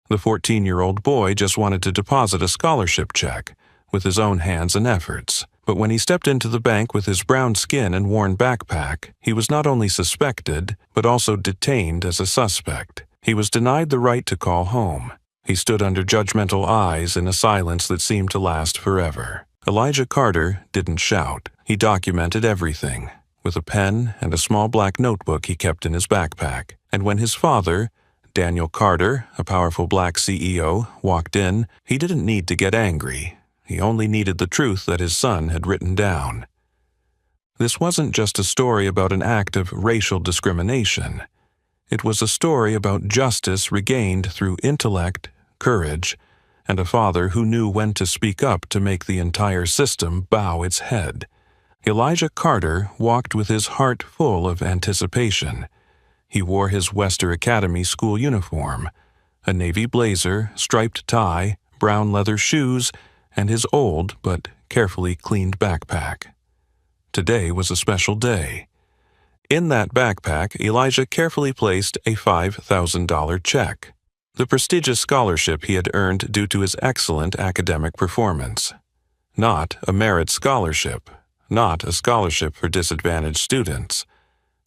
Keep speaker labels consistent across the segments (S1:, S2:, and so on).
S1: The 14-year-old boy just wanted to deposit a scholarship check with his own hands and efforts. But when he stepped into the bank with his brown skin and worn backpack, he was not only suspected, but also detained as a suspect. He was denied the right to call home. He stood under judgmental eyes in a silence that seemed to last forever. Elijah Carter didn't shout. He documented everything, with a pen and a small black notebook he kept in his backpack. And when his father, Daniel Carter, a powerful black CEO, walked in, he didn't need to get angry. He only needed the truth that his son had written down. This wasn't just a story about an act of racial discrimination. It was a story about justice regained through intellect, courage, and a father who knew when to speak up to make the entire system bow its head. Elijah Carter walked with his heart full of anticipation. He wore his Wester Academy school uniform, a navy blazer, striped tie, brown leather shoes, and his old but carefully cleaned backpack. Today was a special day. In that backpack, Elijah carefully placed a $5,000 check, the prestigious scholarship he had earned due to his excellent academic performance. Not a merit scholarship, not a scholarship for disadvantaged students,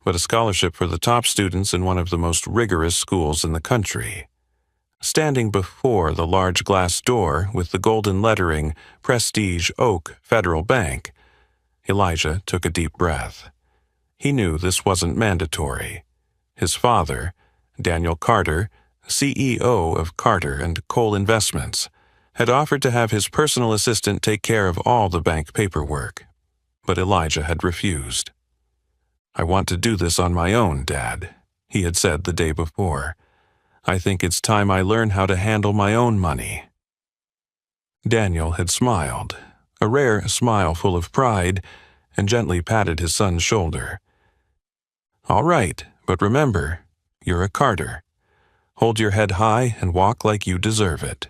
S1: but a scholarship for the top students in one of the most rigorous schools in the country. Standing before the large glass door with the golden lettering Prestige Oak Federal Bank, Elijah took a deep breath. He knew this wasn't mandatory. His father, Daniel Carter, CEO of Carter and Cole Investments, had offered to have his personal assistant take care of all the bank paperwork. But Elijah had refused. "I want to do this on my own, Dad," he had said the day before. "I think it's time I learn how to handle my own money." Daniel had smiled, a rare smile full of pride, and gently patted his son's shoulder. "All right, but remember, you're a Carter. Hold your head high and walk like you deserve it."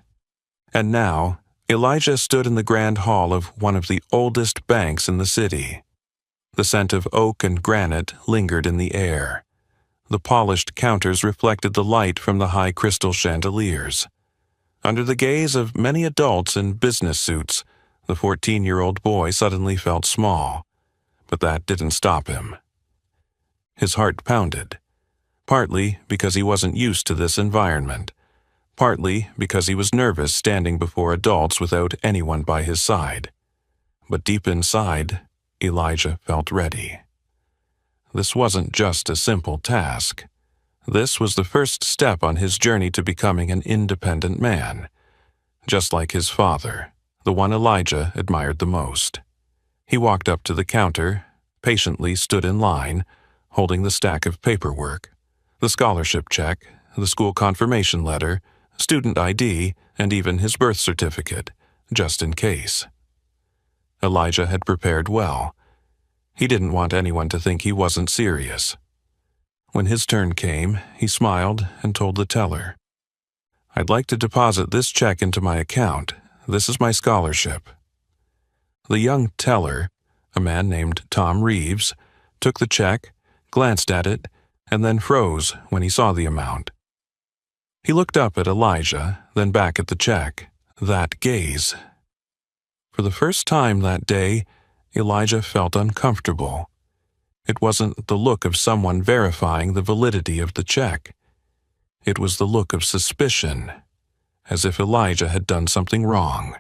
S1: And now, Elijah stood in the grand hall of one of the oldest banks in the city. The scent of oak and granite lingered in the air. The polished counters reflected the light from the high crystal chandeliers. Under the gaze of many adults in business suits, the 14-year-old boy suddenly felt small. But that didn't stop him. His heart pounded, partly because he wasn't used to this environment, partly because he was nervous standing before adults without anyone by his side. But deep inside, Elijah felt ready. This wasn't just a simple task. This was the first step on his journey to becoming an independent man, just like his father, the one Elijah admired the most. He walked up to the counter, patiently stood in line, holding the stack of paperwork, the scholarship check, the school confirmation letter, student ID, and even his birth certificate, just in case. Elijah had prepared well. He didn't want anyone to think he wasn't serious. When his turn came, he smiled and told the teller, "I'd like to deposit this check into my account. This is my scholarship." The young teller, a man named Tom Reeves, took the check, glanced at it, and then froze when he saw the amount. He looked up at Elijah, then back at the check. That gaze. For the first time that day, Elijah felt uncomfortable. It wasn't the look of someone verifying the validity of the check. It was the look of suspicion, as if Elijah had done something wrong.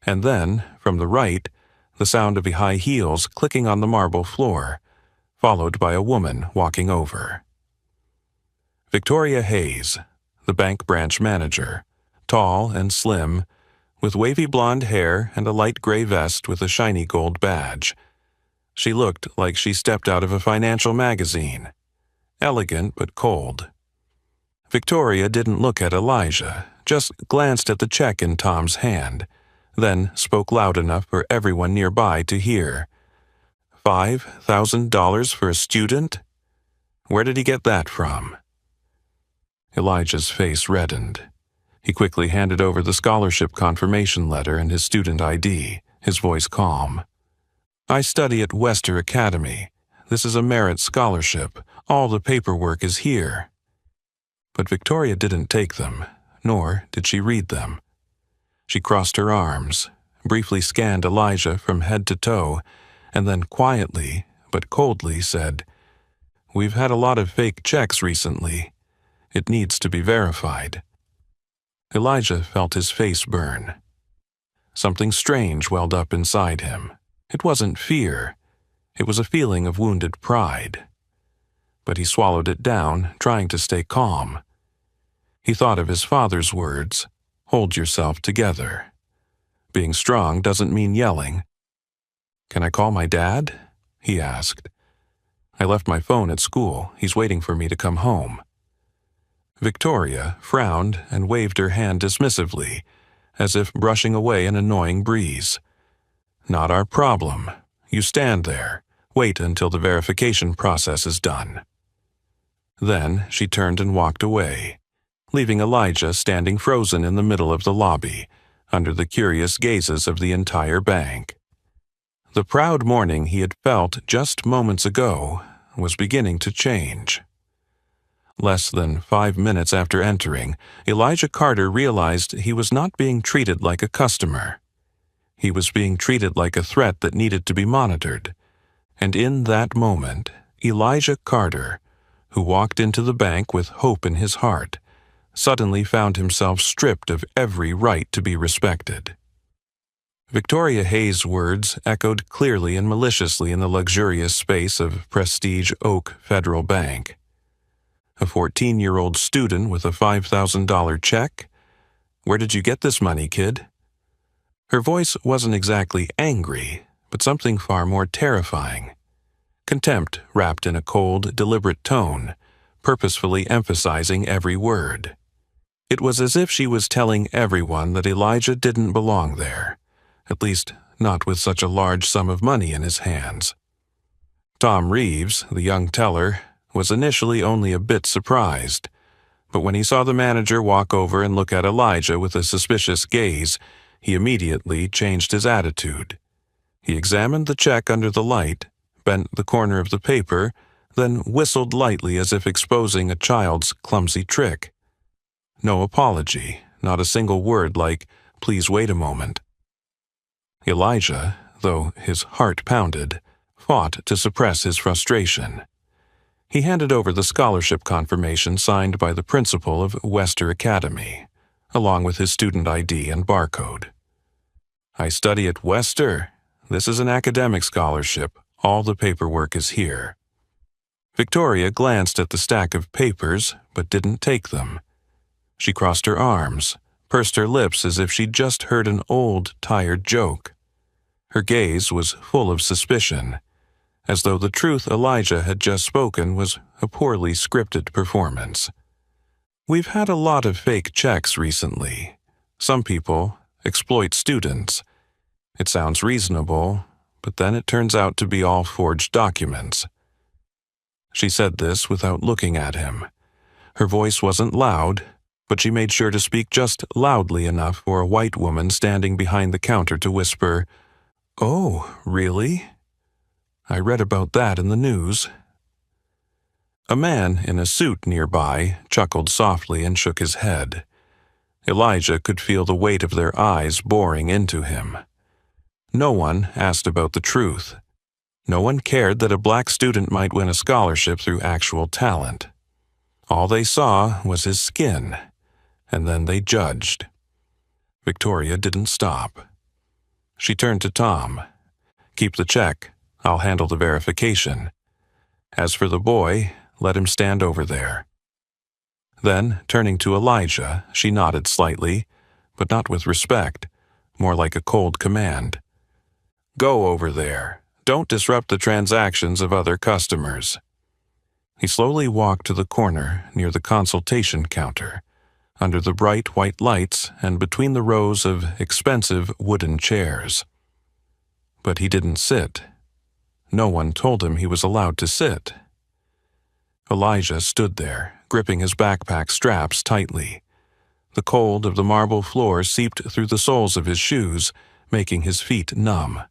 S1: And then, from the right, the sound of high heels clicking on the marble floor, followed by a woman walking over. Victoria Hayes, the bank branch manager, tall and slim, with wavy blonde hair and a light gray vest with a shiny gold badge. She looked like she stepped out of a financial magazine, elegant but cold. Victoria didn't look at Elijah, just glanced at the check in Tom's hand, then spoke loud enough for everyone nearby to hear. $5,000 for a student? Where did he get that from? Elijah's face reddened. He quickly handed over the scholarship confirmation letter and his student ID, his voice calm. "I study at Wester Academy. This is a merit scholarship. All the paperwork is here." But Victoria didn't take them, nor did she read them. She crossed her arms, briefly scanned Elijah from head to toe, and then quietly, but coldly said, "We've had a lot of fake checks recently. It needs to be verified." Elijah felt his face burn. Something strange welled up inside him. It wasn't fear. It was a feeling of wounded pride. But he swallowed it down, trying to stay calm. He thought of his father's words, "Hold yourself together." Being strong doesn't mean yelling. "Can I call my dad?" he asked. "I left my phone at school. He's waiting for me to come home." Victoria frowned and waved her hand dismissively, as if brushing away an annoying breeze. "Not our problem. You stand there. Wait until the verification process is done." Then she turned and walked away, leaving Elijah standing frozen in the middle of the lobby, under the curious gazes of the entire bank. The proud morning he had felt just moments ago was beginning to change. Less than 5 minutes after entering, Elijah Carter realized he was not being treated like a customer. He was being treated like a threat that needed to be monitored. And in that moment, Elijah Carter, who walked into the bank with hope in his heart, suddenly found himself stripped of every right to be respected. Victoria Hayes' words echoed clearly and maliciously in the luxurious space of Prestige Oak Federal Bank. A 14-year-old student with a $5,000 check? Where did you get this money, kid? Her voice wasn't exactly angry, but something far more terrifying. Contempt wrapped in a cold, deliberate tone, purposefully emphasizing every word. It was as if she was telling everyone that Elijah didn't belong there, at least not with such a large sum of money in his hands. Tom Reeves, the young teller, was initially only a bit surprised, but when he saw the manager walk over and look at Elijah with a suspicious gaze, he immediately changed his attitude. He examined the check under the light, bent the corner of the paper, then whistled lightly as if exposing a child's clumsy trick. No apology, not a single word like, "Please wait a moment." Elijah, though his heart pounded, fought to suppress his frustration. He handed over the scholarship confirmation signed by the principal of Wester Academy, along with his student ID and barcode. "I study at Wester. This is an academic scholarship. All the paperwork is here." Victoria glanced at the stack of papers, but didn't take them. She crossed her arms, pursed her lips as if she'd just heard an old, tired joke. Her gaze was full of suspicion, as though the truth Elijah had just spoken was a poorly scripted performance. "We've had a lot of fake checks recently. Some people exploit students. It sounds reasonable, but then it turns out to be all forged documents." She said this without looking at him. Her voice wasn't loud, but she made sure to speak just loudly enough for a white woman standing behind the counter to whisper, "Oh, really? I read about that in the news." A man in a suit nearby chuckled softly and shook his head. Elijah could feel the weight of their eyes boring into him. No one asked about the truth. No one cared that a black student might win a scholarship through actual talent. All they saw was his skin, and then they judged. Victoria didn't stop. She turned to Tom. "Keep the check. I'll handle the verification. As for the boy, let him stand over there." Then, turning to Elijah, she nodded slightly, but not with respect, more like a cold command. "Go over there. Don't disrupt the transactions of other customers." He slowly walked to the corner near the consultation counter, under the bright white lights and between the rows of expensive wooden chairs. But he didn't sit. No one told him he was allowed to sit. Elijah stood there, gripping his backpack straps tightly. The cold of the marble floor seeped through the soles of his shoes, making his feet numb.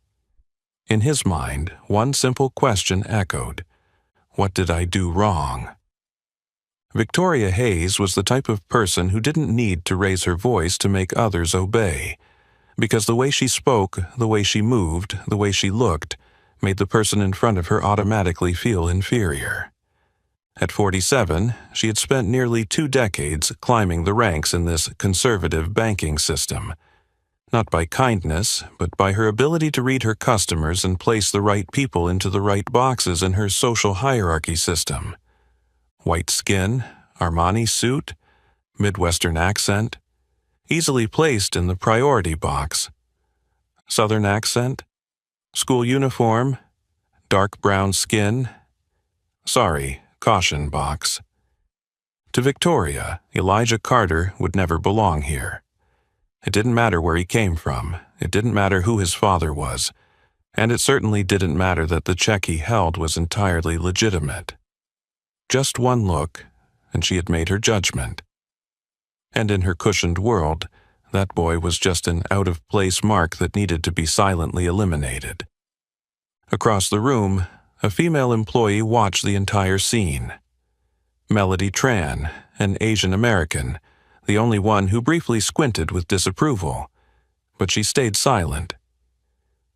S1: In his mind, one simple question echoed: what did I do wrong? Victoria Hayes was the type of person who didn't need to raise her voice to make others obey, because the way she spoke, the way she moved, the way she looked, made the person in front of her automatically feel inferior. At 47, she had spent nearly 2 decades climbing the ranks in this conservative banking system, not by kindness, but by her ability to read her customers and place the right people into the right boxes in her social hierarchy system. White skin, Armani suit, Midwestern accent, easily placed in the priority box. Southern accent, school uniform, dark brown skin, sorry, caution box. To Victoria, Elijah Carter would never belong here. It didn't matter where he came from, it didn't matter who his father was, and it certainly didn't matter that the check he held was entirely legitimate. Just one look, and she had made her judgment. And in her cushioned world, that boy was just an out-of-place mark that needed to be silently eliminated. Across the room, a female employee watched the entire scene. Melody Tran, an Asian American, the only one who briefly squinted with disapproval, but she stayed silent.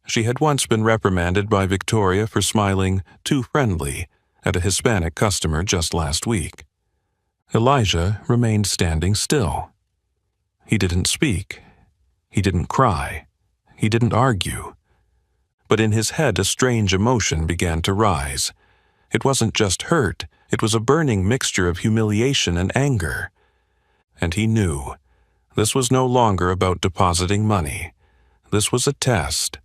S1: She had once been reprimanded by Victoria for smiling too friendly at a Hispanic customer just last week. Elijah remained standing still. He didn't speak. He didn't cry. He didn't argue. But in his head a strange emotion began to rise. It wasn't just hurt, it was a burning mixture of humiliation and anger. And he knew. This was no longer about depositing money. This was a test,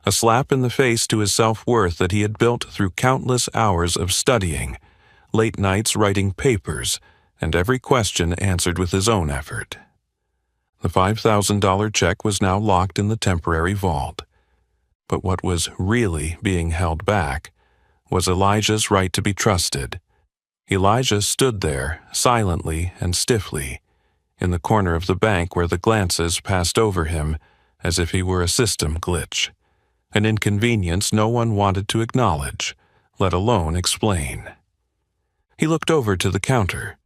S1: a slap in the face to his self-worth that he had built through countless hours of studying, late nights writing papers, and every question answered with his own effort. The $5,000 check was now locked in the temporary vault. But what was really being held back was Elijah's right to be trusted. Elijah stood there, silently and stiffly, in the corner of the bank where the glances passed over him as if he were a system glitch, an inconvenience no one wanted to acknowledge, let alone explain. He looked over to the counter.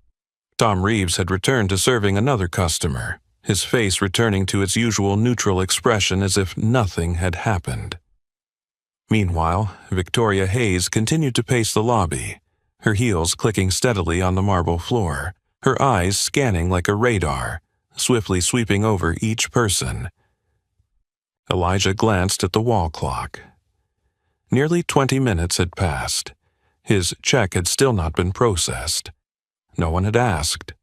S1: Tom Reeves had returned to serving another customer, his face returning to its usual neutral expression as if nothing had happened. Meanwhile, Victoria Hayes continued to pace the lobby, her heels clicking steadily on the marble floor, her eyes scanning like a radar, swiftly sweeping over each person. Elijah glanced at the wall clock. Nearly 20 minutes had passed. His check had still not been processed. No one had asked.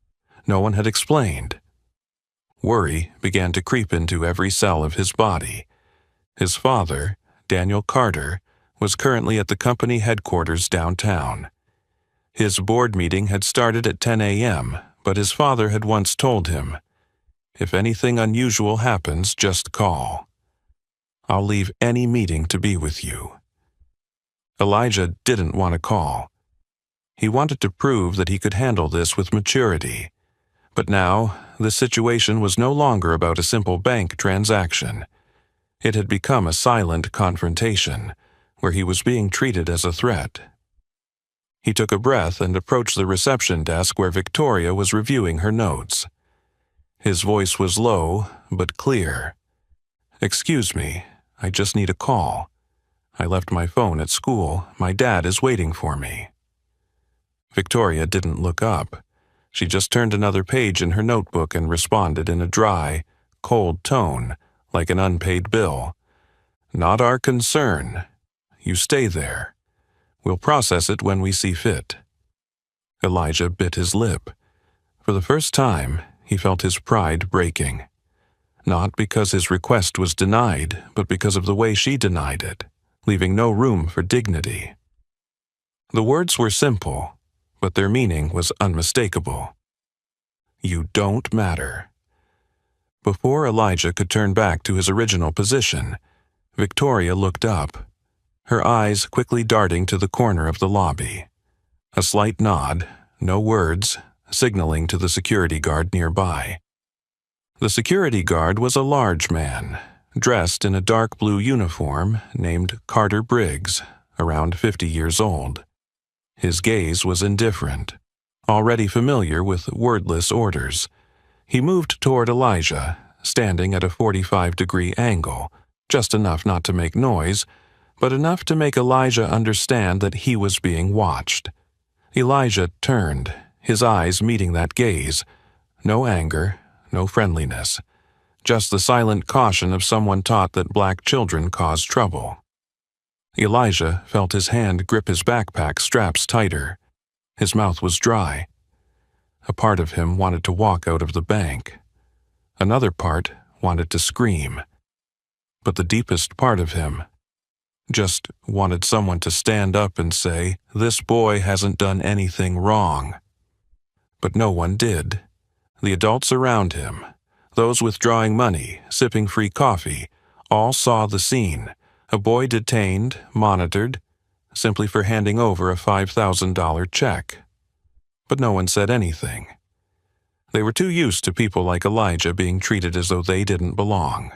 S1: No one had explained. Worry began to creep into every cell of his body. His father, Daniel Carter, was currently at the company headquarters downtown. His board meeting had started at 10 a.m., but his father had once told him, "If anything unusual happens, just call. I'll leave any meeting to be with you." Elijah didn't want to call. He wanted to prove that he could handle this with maturity. But now, the situation was no longer about a simple bank transaction. It had become a silent confrontation, where he was being treated as a threat. He took a breath and approached the reception desk where Victoria was reviewing her notes. His voice was low, but clear. "Excuse me, I just need a call. I left my phone at school. My dad is waiting for me." Victoria didn't look up. She just turned another page in her notebook and responded in a dry, cold tone, like an unpaid bill. "Not our concern. You stay there. We'll process it when we see fit." Elijah bit his lip. For the first time, he felt his pride breaking. Not because his request was denied, but because of the way she denied it, leaving no room for dignity. The words were simple, but their meaning was unmistakable. "You don't matter." Before Elijah could turn back to his original position, Victoria looked up, her eyes quickly darting to the corner of the lobby. A slight nod, no words, signaling to the security guard nearby. The security guard was a large man, dressed in a dark blue uniform named Carter Briggs, around 50 years old. His gaze was indifferent, already familiar with wordless orders. He moved toward Elijah, standing at a 45-degree angle, just enough not to make noise, but enough to make Elijah understand that he was being watched. Elijah turned, his eyes meeting that gaze. No anger, no friendliness, just the silent caution of someone taught that black children cause trouble. Elijah felt his hand grip his backpack straps tighter. His mouth was dry. A part of him wanted to walk out of the bank. Another part wanted to scream. But the deepest part of him just wanted someone to stand up and say, "This boy hasn't done anything wrong." But no one did. The adults around him, those withdrawing money, sipping free coffee, all saw the scene. A boy detained, monitored, simply for handing over a $5,000 check. But no one said anything. They were too used to people like Elijah being treated as though they didn't belong.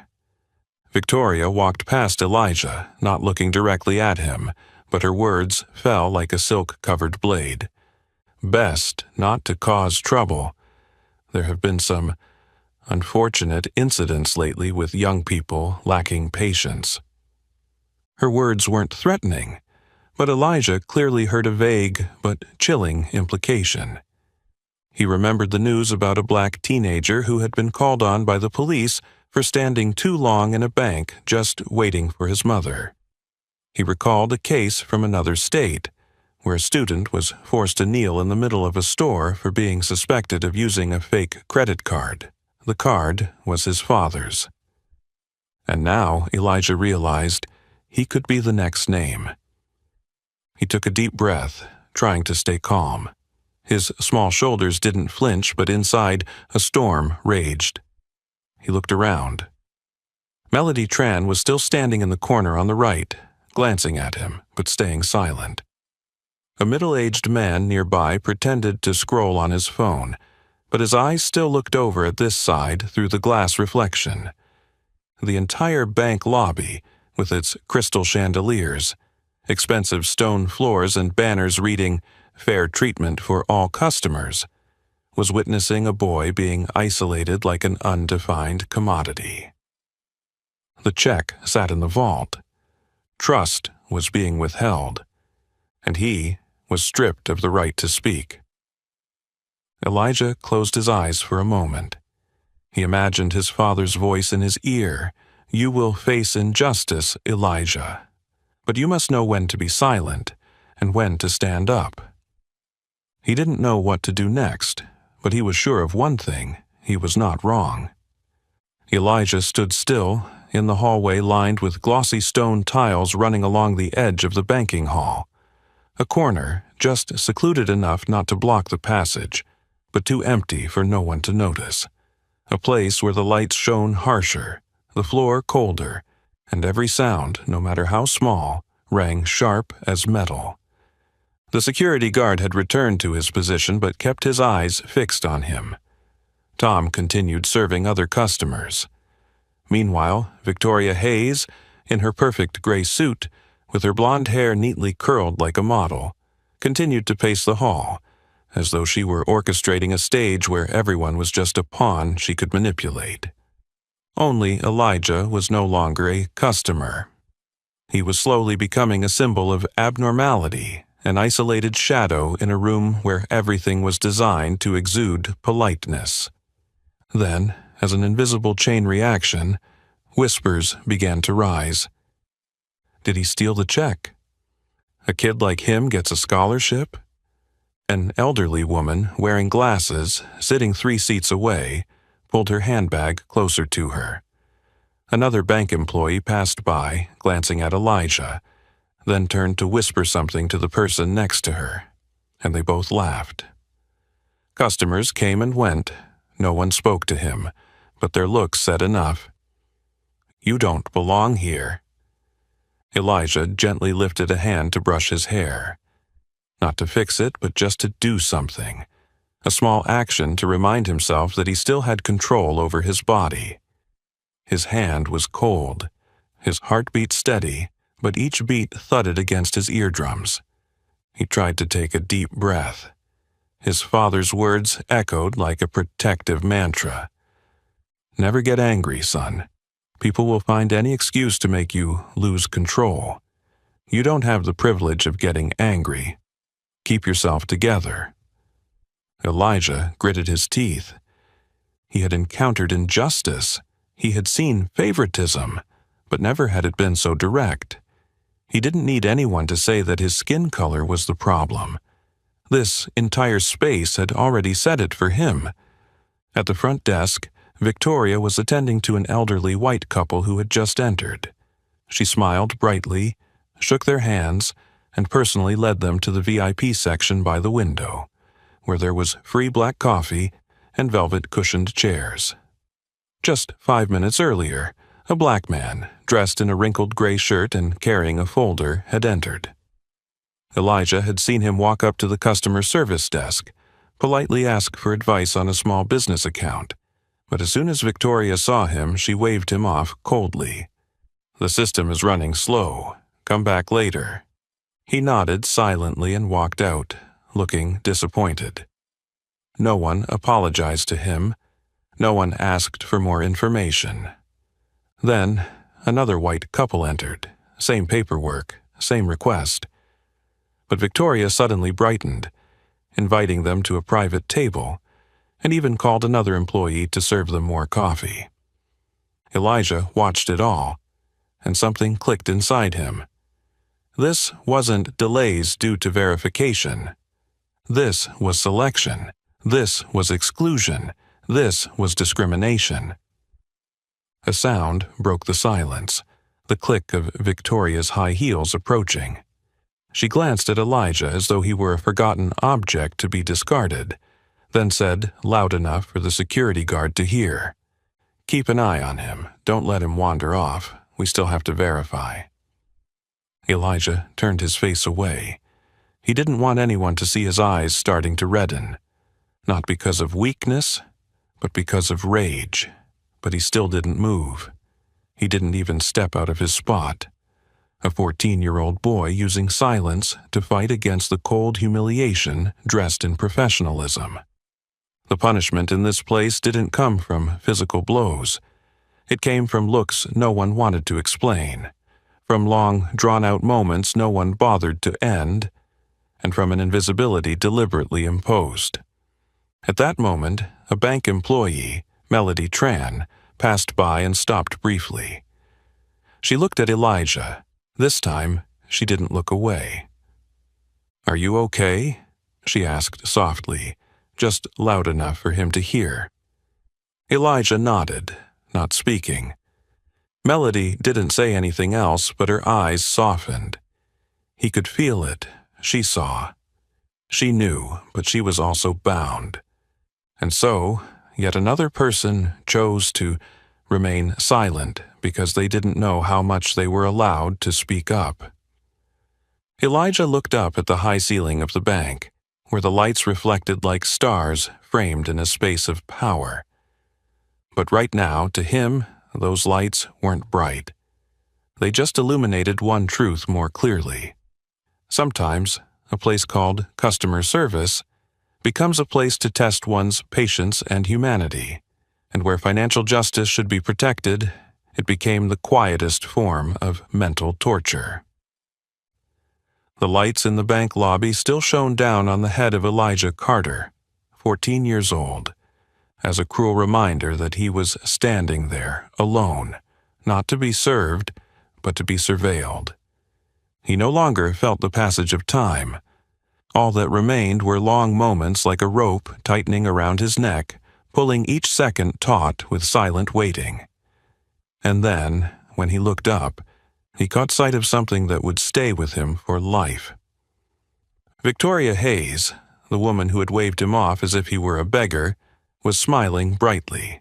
S1: Victoria walked past Elijah, not looking directly at him, but her words fell like a silk-covered blade. Best not to cause trouble. There have been some unfortunate incidents lately with young people lacking patience. Her words weren't threatening, but Elijah clearly heard a vague but chilling implication. He remembered the news about a black teenager who had been called on by the police for standing too long in a bank just waiting for his mother. He recalled a case from another state, where a student was forced to kneel in the middle of a store for being suspected of using a fake credit card. The card was his father's. And now Elijah realized he could be the next name. He took a deep breath, trying to stay calm. His small shoulders didn't flinch, but inside, a storm raged. He looked around. Melody Tran was still standing in the corner on the right, glancing at him, but staying silent. A middle-aged man nearby pretended to scroll on his phone, but his eyes still looked over at this side through the glass reflection. The entire bank lobby, with its crystal chandeliers, expensive stone floors and banners reading "Fair treatment for all customers," was witnessing a boy being isolated like an undefined commodity. The check sat in the vault. Trust was being withheld, and he was stripped of the right to speak. Elijah closed his eyes for a moment. He imagined his father's voice in his ear. "You will face injustice, Elijah, but you must know when to be silent and when to stand up." He didn't know what to do next, but he was sure of one thing: he was not wrong. Elijah stood still in the hallway lined with glossy stone tiles running along the edge of the banking hall. A corner, just secluded enough not to block the passage, but too empty for no one to notice. A place where the lights shone harsher, the floor colder, and every sound, no matter how small, rang sharp as metal. The security guard had returned to his position but kept his eyes fixed on him. Tom continued serving other customers. Meanwhile, Victoria Hayes, in her perfect gray suit, with her blonde hair neatly curled like a model, continued to pace the hall, as though she were orchestrating a stage where everyone was just a pawn she could manipulate. Only Elijah was no longer a customer. He was slowly becoming a symbol of abnormality, an isolated shadow in a room where everything was designed to exude politeness. Then, as an invisible chain reaction, whispers began to rise. Did he steal the check? A kid like him gets a scholarship? An elderly woman, wearing glasses, sitting 3 seats away, pulled her handbag closer to her. Another bank employee passed by, glancing at Elijah, then turned to whisper something to the person next to her, and they both laughed. Customers came and went. No one spoke to him, but their looks said enough. "You don't belong here." Elijah gently lifted a hand to brush his hair. Not to fix it, but just to do something. A small action to remind himself that he still had control over his body. His hand was cold, his heartbeat steady, but each beat thudded against his eardrums. He tried to take a deep breath. His father's words echoed like a protective mantra. Never get angry, son. People will find any excuse to make you lose control. You don't have the privilege of getting angry. Keep yourself together. Elijah gritted his teeth. He had encountered injustice. He had seen favoritism, but never had it been so direct. He didn't need anyone to say that his skin color was the problem. This entire space had already said it for him. At the front desk, Victoria was attending to an elderly white couple who had just entered. She smiled brightly, shook their hands, and personally led them to the VIP section by the window, where there was free black coffee and velvet-cushioned chairs. Just 5 minutes earlier, a black man, dressed in a wrinkled gray shirt and carrying a folder, had entered. Elijah had seen him walk up to the customer service desk, politely ask for advice on a small business account, but as soon as Victoria saw him, she waved him off coldly. "The system is running slow. Come back later." He nodded silently and walked out, looking disappointed. No one apologized to him. No one asked for more information. Then, another white couple entered. Same paperwork, same request. But Victoria suddenly brightened, inviting them to a private table, and even called another employee to serve them more coffee. Elijah watched it all, and something clicked inside him. This wasn't delays due to verification. This was selection. This was exclusion. This was discrimination. A sound broke the silence, the click of Victoria's high heels approaching. She glanced at Elijah as though he were a forgotten object to be discarded, then said, loud enough for the security guard to hear, "Keep an eye on him. Don't let him wander off. We still have to verify." Elijah turned his face away. He didn't want anyone to see his eyes starting to redden. Not because of weakness, but because of rage. But he still didn't move. He didn't even step out of his spot. A 14-year-old boy using silence to fight against the cold humiliation dressed in professionalism. The punishment in this place didn't come from physical blows. It came from looks no one wanted to explain, from long, drawn-out moments no one bothered to end, and from an invisibility deliberately imposed. At that moment, a bank employee, Melody Tran, passed by and stopped briefly. She looked at Elijah. This time, she didn't look away. "Are you okay?" she asked softly, just loud enough for him to hear. Elijah nodded, not speaking. Melody didn't say anything else, but her eyes softened. He could feel it. She saw. She knew, but she was also bound. And so, yet another person chose to remain silent because they didn't know how much they were allowed to speak up. Elijah looked up at the high ceiling of the bank, where the lights reflected like stars framed in a space of power. But right now, to him, those lights weren't bright. They just illuminated one truth more clearly. Sometimes, a place called customer service becomes a place to test one's patience and humanity, and where financial justice should be protected, it became the quietest form of mental torture. The lights in the bank lobby still shone down on the head of Elijah Carter, 14 years old, as a cruel reminder that he was standing there, alone, not to be served, but to be surveilled. He no longer felt the passage of time. All that remained were long moments like a rope tightening around his neck, pulling each second taut with silent waiting. And then, when he looked up, he caught sight of something that would stay with him for life. Victoria Hayes, the woman who had waved him off as if he were a beggar, was smiling brightly.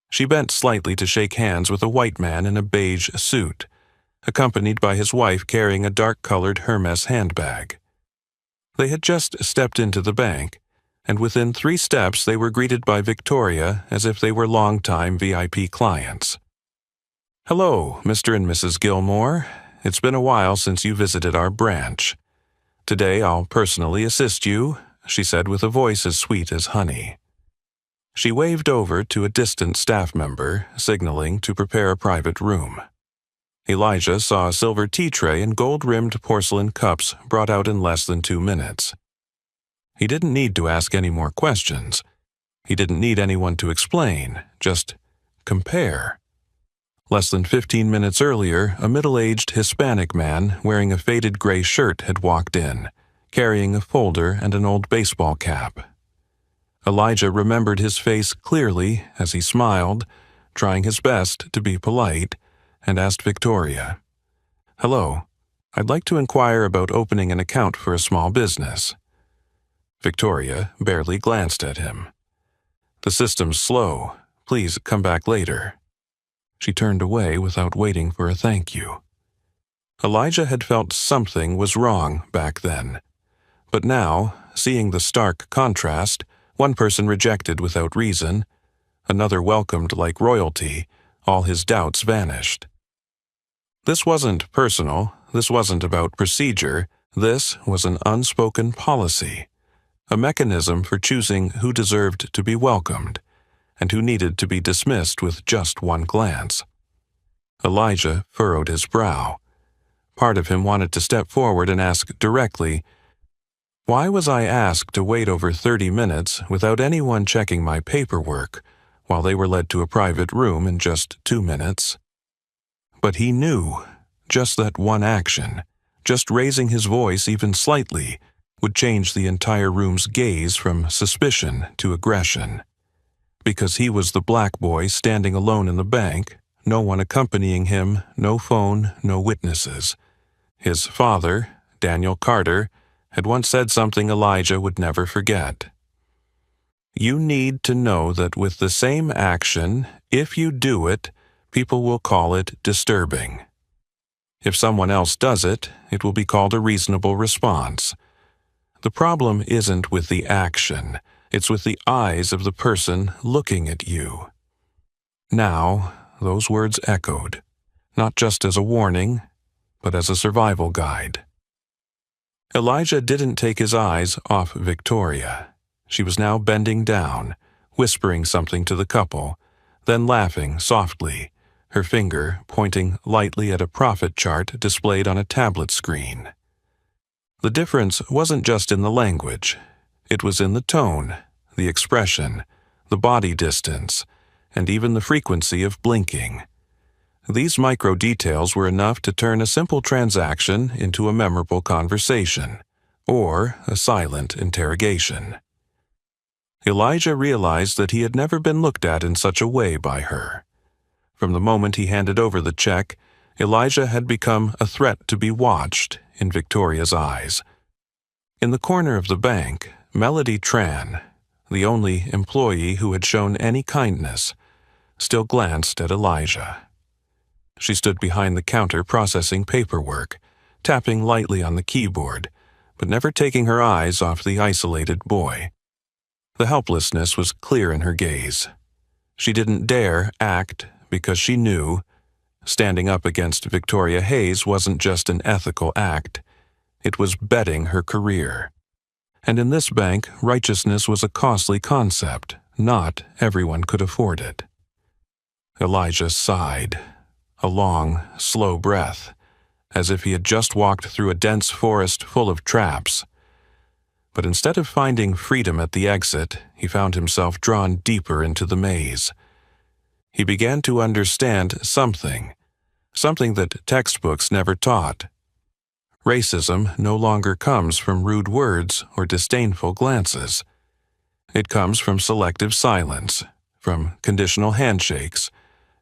S1: She bent slightly to shake hands with a white man in a beige suit, accompanied by his wife carrying a dark-colored Hermes handbag. They had just stepped into the bank, and within 3 steps they were greeted by Victoria as if they were long-time VIP clients. "Hello, Mr. and Mrs. Gilmore. It's been a while since you visited our branch. Today I'll personally assist you, she said with a voice as sweet as honey. She waved over to a distant staff member, signaling to prepare a private room. Elijah saw a silver tea tray and gold-rimmed porcelain cups brought out in less than 2 minutes. He didn't need to ask any more questions. He didn't need anyone to explain, just compare. Less than 15 minutes earlier, a middle-aged Hispanic man wearing a faded gray shirt had walked in, carrying a folder and an old baseball cap. Elijah remembered his face clearly as he smiled, trying his best to be polite, and asked Victoria, "Hello, I'd like to inquire about opening an account for a small business." Victoria barely glanced at him. "The system's slow. Please come back later." She turned away without waiting for a thank you. Elijah had felt something was wrong back then. But now, seeing the stark contrast, one person rejected without reason, another welcomed like royalty, all his doubts vanished. This wasn't personal, this wasn't about procedure, this was an unspoken policy, a mechanism for choosing who deserved to be welcomed, and who needed to be dismissed with just one glance. Elijah furrowed his brow. Part of him wanted to step forward and ask directly, "Why was I asked to wait over 30 minutes without anyone checking my paperwork, while they were led to a private room in just 2 minutes?" But he knew just that one action, just raising his voice even slightly, would change the entire room's gaze from suspicion to aggression. Because he was the black boy standing alone in the bank, no one accompanying him, no phone, no witnesses. His father, Daniel Carter, had once said something Elijah would never forget. "You need to know that with the same action, if you do it, people will call it disturbing. If someone else does it, it will be called a reasonable response. The problem isn't with the action, it's with the eyes of the person looking at you." Now, those words echoed, not just as a warning, but as a survival guide. Elijah didn't take his eyes off Victoria. She was now bending down, whispering something to the couple, then laughing softly, her finger pointing lightly at a profit chart displayed on a tablet screen. The difference wasn't just in the language. It was in the tone, the expression, the body distance, and even the frequency of blinking. These micro details were enough to turn a simple transaction into a memorable conversation, or a silent interrogation. Elijah realized that he had never been looked at in such a way by her. From the moment he handed over the check, Elijah had become a threat to be watched in Victoria's eyes. In the corner of the bank, Melody Tran, the only employee who had shown any kindness, still glanced at Elijah. She stood behind the counter processing paperwork, tapping lightly on the keyboard, but never taking her eyes off the isolated boy. The helplessness was clear in her gaze. She didn't dare act because she knew standing up against Victoria Hayes wasn't just an ethical act, it was betting her career. And in this bank, righteousness was a costly concept. Not everyone could afford it. Elijah sighed, a long, slow breath, as if he had just walked through a dense forest full of traps. But instead of finding freedom at the exit, he found himself drawn deeper into the maze. He began to understand something that textbooks never taught. Racism no longer comes from rude words or disdainful glances. It comes from selective silence, from conditional handshakes,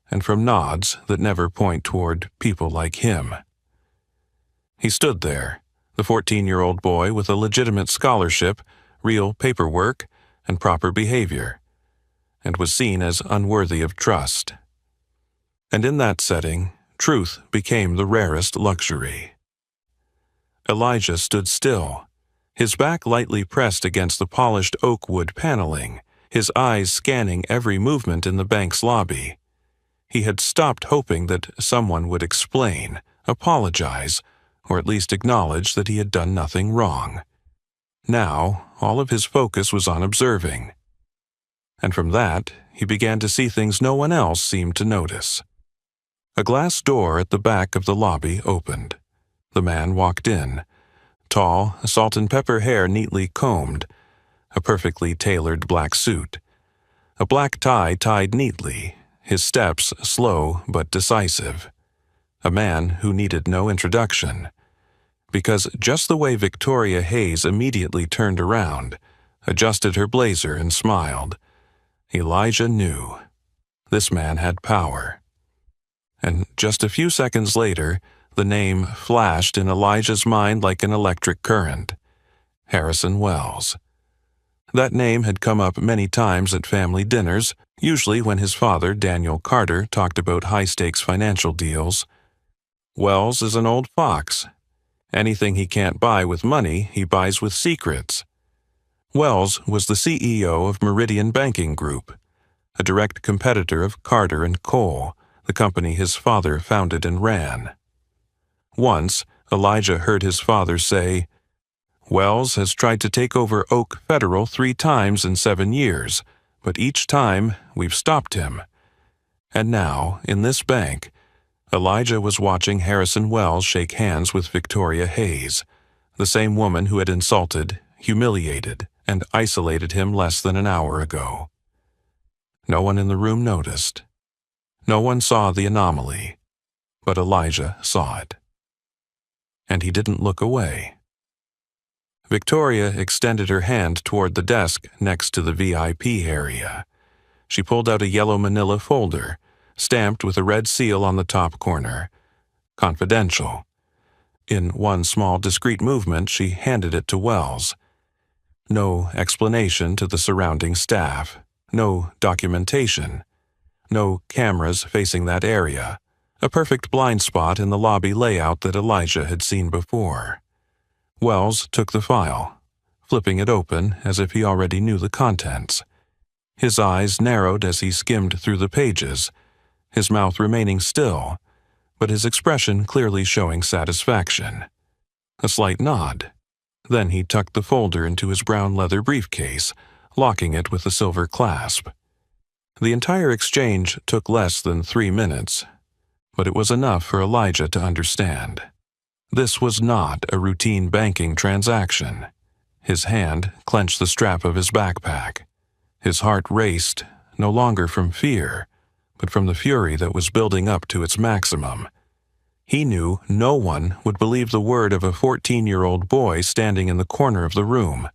S1: and from nods that never point toward people like him. He stood there, the 14-year-old boy with a legitimate scholarship, real paperwork, and proper behavior, and was seen as unworthy of trust. And in that setting, truth became the rarest luxury. Elijah stood still, his back lightly pressed against the polished oak wood paneling, his eyes scanning every movement in the bank's lobby. He had stopped hoping that someone would explain, apologize, or at least acknowledge that he had done nothing wrong. Now, all of his focus was on observing. And from that, he began to see things no one else seemed to notice. A glass door at the back of the lobby opened. The man walked in. Tall, salt and pepper hair neatly combed, a perfectly tailored black suit, a black tie tied neatly, his steps slow but decisive. A man who needed no introduction. Because just the way Victoria Hayes immediately turned around, adjusted her blazer and smiled, Elijah knew. This man had power. And just a few seconds later, the name flashed in Elijah's mind like an electric current. Harrison Wells. That name had come up many times at family dinners, usually when his father, Daniel Carter, talked about high-stakes financial deals. Wells is an old fox. Anything he can't buy with money, he buys with secrets. Wells was the CEO of Meridian Banking Group, a direct competitor of Carter & Cole, the company his father founded and ran. Once, Elijah heard his father say, "Wells has tried to take over Oak Federal 3 times in 7 years, but each time we've stopped him." And now, in this bank, Elijah was watching Harrison Wells shake hands with Victoria Hayes, the same woman who had insulted, humiliated, and isolated him less than an hour ago. No one in the room noticed. No one saw the anomaly, but Elijah saw it. And he didn't look away. Victoria extended her hand toward the desk next to the VIP area. She pulled out a yellow manila folder, stamped with a red seal on the top corner. Confidential. In one small discreet movement, she handed it to Wells. No explanation to the surrounding staff. No documentation. No cameras facing that area. A perfect blind spot in the lobby layout that Elijah had seen before. Wells took the file, flipping it open as if he already knew the contents. His eyes narrowed as he skimmed through the pages, his mouth remaining still, but his expression clearly showing satisfaction. A slight nod. Then he tucked the folder into his brown leather briefcase, locking it with a silver clasp. The entire exchange took less than 3 minutes, but it was enough for Elijah to understand. This was not a routine banking transaction. His hand clenched the strap of his backpack. His heart raced, no longer from fear, but from the fury that was building up to its maximum. He knew no one would believe the word of a 14-year-old boy standing in the corner of the room.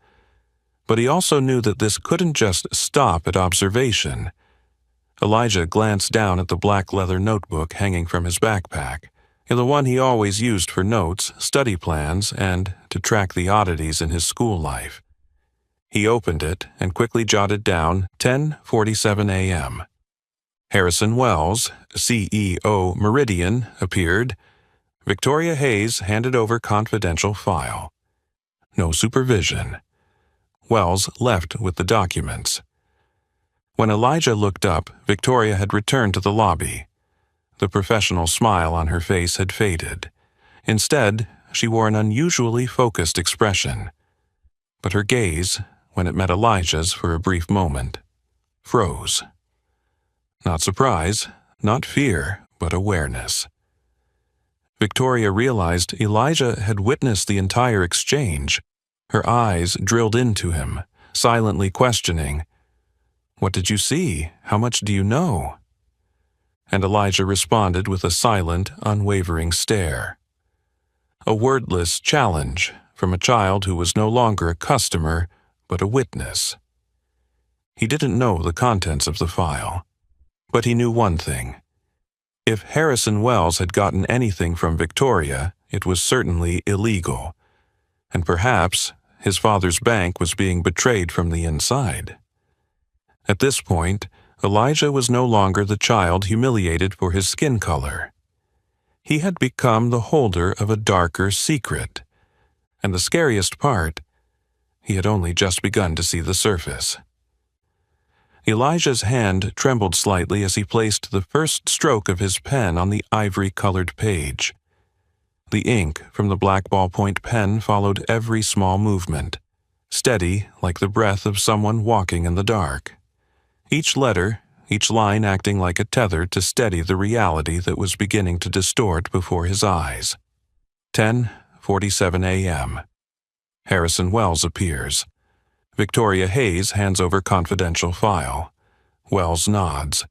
S1: But he also knew that this couldn't just stop at observation. Elijah glanced down at the black leather notebook hanging from his backpack, the one he always used for notes, study plans, and to track the oddities in his school life. He opened it and quickly jotted down 10:47 a.m. Harrison Wells, CEO Meridian, appeared. Victoria Hayes handed over confidential file. No supervision. Wells left with the documents. When Elijah looked up, Victoria had returned to the lobby. The professional smile on her face had faded. Instead, she wore an unusually focused expression. But her gaze, when it met Elijah's for a brief moment, froze. Not surprise, not fear, but awareness. Victoria realized Elijah had witnessed the entire exchange. Her eyes drilled into him, silently questioning, "What did you see? How much do you know?" And Elijah responded with a silent, unwavering stare. A wordless challenge from a child who was no longer a customer, but a witness. He didn't know the contents of the file, but he knew one thing. If Harrison Wells had gotten anything from Victoria, it was certainly illegal, and perhaps his father's bank was being betrayed from the inside. At this point, Elijah was no longer the child humiliated for his skin color. He had become the holder of a darker secret, and the scariest part, he had only just begun to see the surface. Elijah's hand trembled slightly as he placed the first stroke of his pen on the ivory-colored page. The ink from the black ballpoint pen followed every small movement, steady like the breath of someone walking in the dark. Each letter, each line acting like a tether to steady the reality that was beginning to distort before his eyes. 10:47 a.m. Harrison Wells appears. Victoria Hayes hands over confidential file. Wells nods.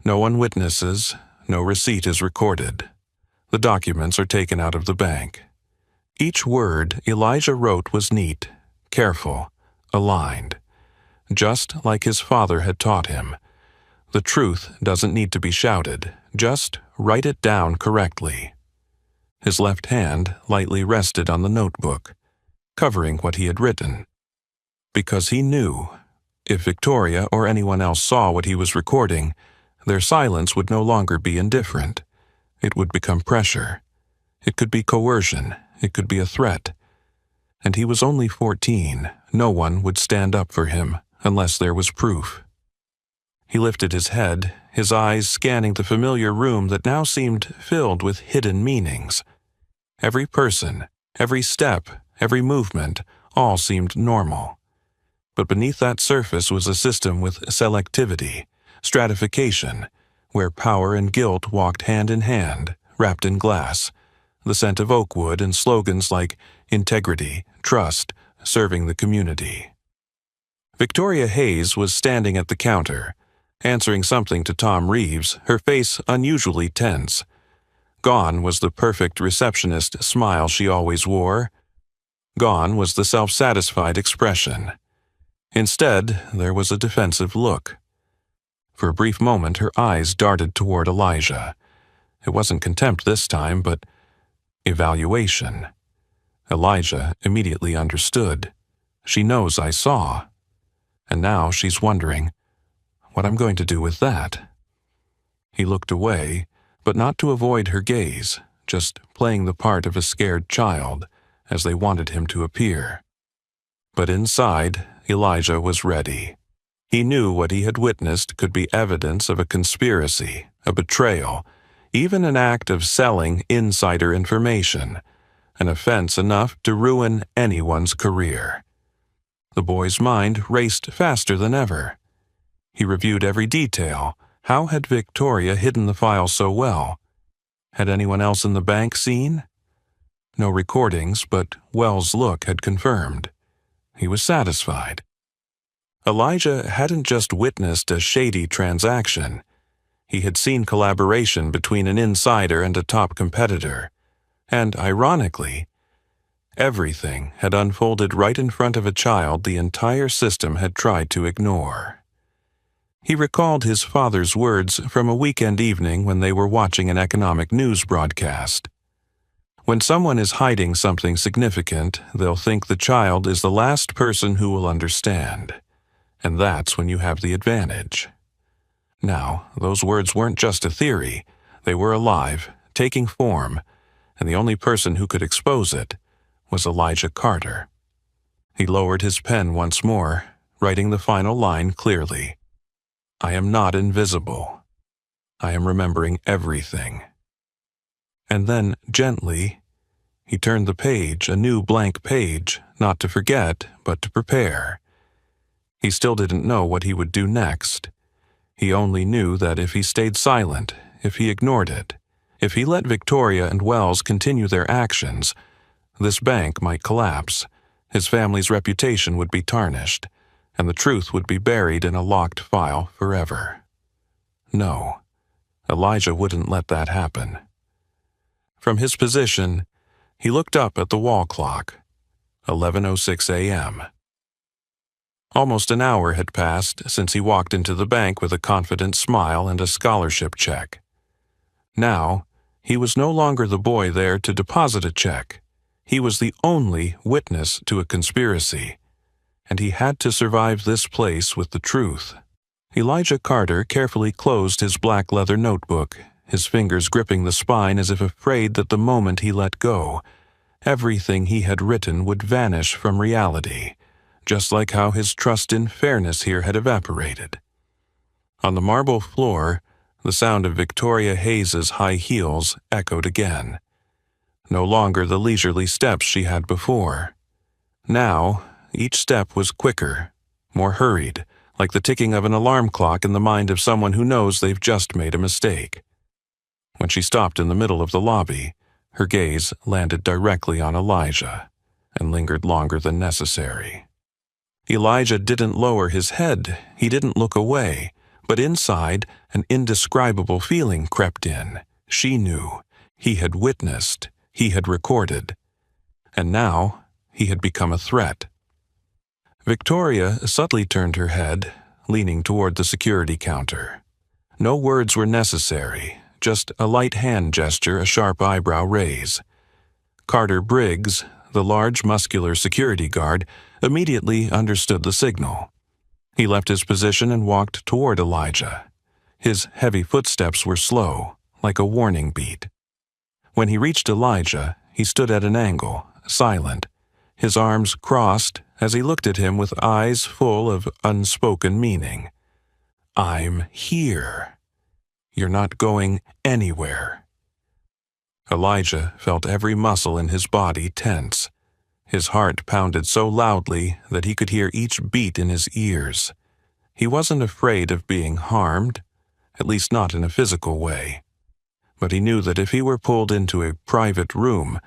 S1: No one witnesses, no receipt is recorded. The documents are taken out of the bank. Each word Elijah wrote was neat, careful, aligned. Just like his father had taught him. The truth doesn't need to be shouted, just write it down correctly. His left hand lightly rested on the notebook, covering what he had written. Because he knew, if Victoria or anyone else saw what he was recording, their silence would no longer be indifferent. It would become pressure. It could be coercion. It could be a threat. And he was only 14. No one would stand up for him unless there was proof. He lifted his head, his eyes scanning the familiar room that now seemed filled with hidden meanings. Every person, every step, every movement, all seemed normal. But beneath that surface was a system with selectivity, stratification, where power and guilt walked hand in hand, wrapped in glass, the scent of oak wood and slogans like integrity, trust, serving the community. Victoria Hayes was standing at the counter, answering something to Tom Reeves, her face unusually tense. Gone was the perfect receptionist smile she always wore. Gone was the self-satisfied expression. Instead, there was a defensive look. For a brief moment, her eyes darted toward Elijah. It wasn't contempt this time, but evaluation. Elijah immediately understood. She knows I saw. And now she's wondering what I'm going to do with that. He looked away, but not to avoid her gaze, just playing the part of a scared child, as they wanted him to appear. But inside, Elijah was ready. He knew what he had witnessed could be evidence of a conspiracy, a betrayal, even an act of selling insider information, an offense enough to ruin anyone's career. The boy's mind raced faster than ever. He reviewed every detail. How had Victoria hidden the file so well? Had anyone else in the bank seen? No recordings, but Wells' look had confirmed. He was satisfied. Elijah hadn't just witnessed a shady transaction. He had seen collaboration between an insider and a top competitor. And, ironically, everything had unfolded right in front of a child the entire system had tried to ignore. He recalled his father's words from a weekend evening when they were watching an economic news broadcast. When someone is hiding something significant, they'll think the child is the last person who will understand. And that's when you have the advantage. Now, those words weren't just a theory. They were alive, taking form, and the only person who could expose it was Elijah Carter. He lowered his pen once more, writing the final line clearly. I am not invisible. I am remembering everything. And then, gently, he turned the page, a new blank page, not to forget, but to prepare. He still didn't know what he would do next. He only knew that if he stayed silent, if he ignored it, if he let Victoria and Wells continue their actions, this bank might collapse, his family's reputation would be tarnished, and the truth would be buried in a locked file forever. No, Elijah wouldn't let that happen. From his position, he looked up at the wall clock. 11:06 a.m. Almost an hour had passed since he walked into the bank with a confident smile and a scholarship check. Now, he was no longer the boy there to deposit a check. He was the only witness to a conspiracy, and he had to survive this place with the truth. Elijah Carter carefully closed his black leather notebook, his fingers gripping the spine as if afraid that the moment he let go, everything he had written would vanish from reality, just like how his trust in fairness here had evaporated. On the marble floor, the sound of Victoria Hayes's high heels echoed again. No longer the leisurely steps she had before. Now, each step was quicker, more hurried, like the ticking of an alarm clock in the mind of someone who knows they've just made a mistake. When she stopped in the middle of the lobby, her gaze landed directly on Elijah and lingered longer than necessary. Elijah didn't lower his head, he didn't look away, but inside, an indescribable feeling crept in. She knew. He had witnessed. He had recorded. And now, he had become a threat. Victoria subtly turned her head, leaning toward the security counter. No words were necessary, just a light hand gesture, a sharp eyebrow raise. Carter Briggs, the large, muscular security guard, immediately understood the signal. He left his position and walked toward Elijah. His heavy footsteps were slow, like a warning beat. When he reached Elijah, he stood at an angle, silent, his arms crossed as he looked at him with eyes full of unspoken meaning. "I'm here. You're not going anywhere." Elijah felt every muscle in his body tense. His heart pounded so loudly that he could hear each beat in his ears. He wasn't afraid of being harmed, at least not in a physical way. But he knew that if he were pulled into a private room,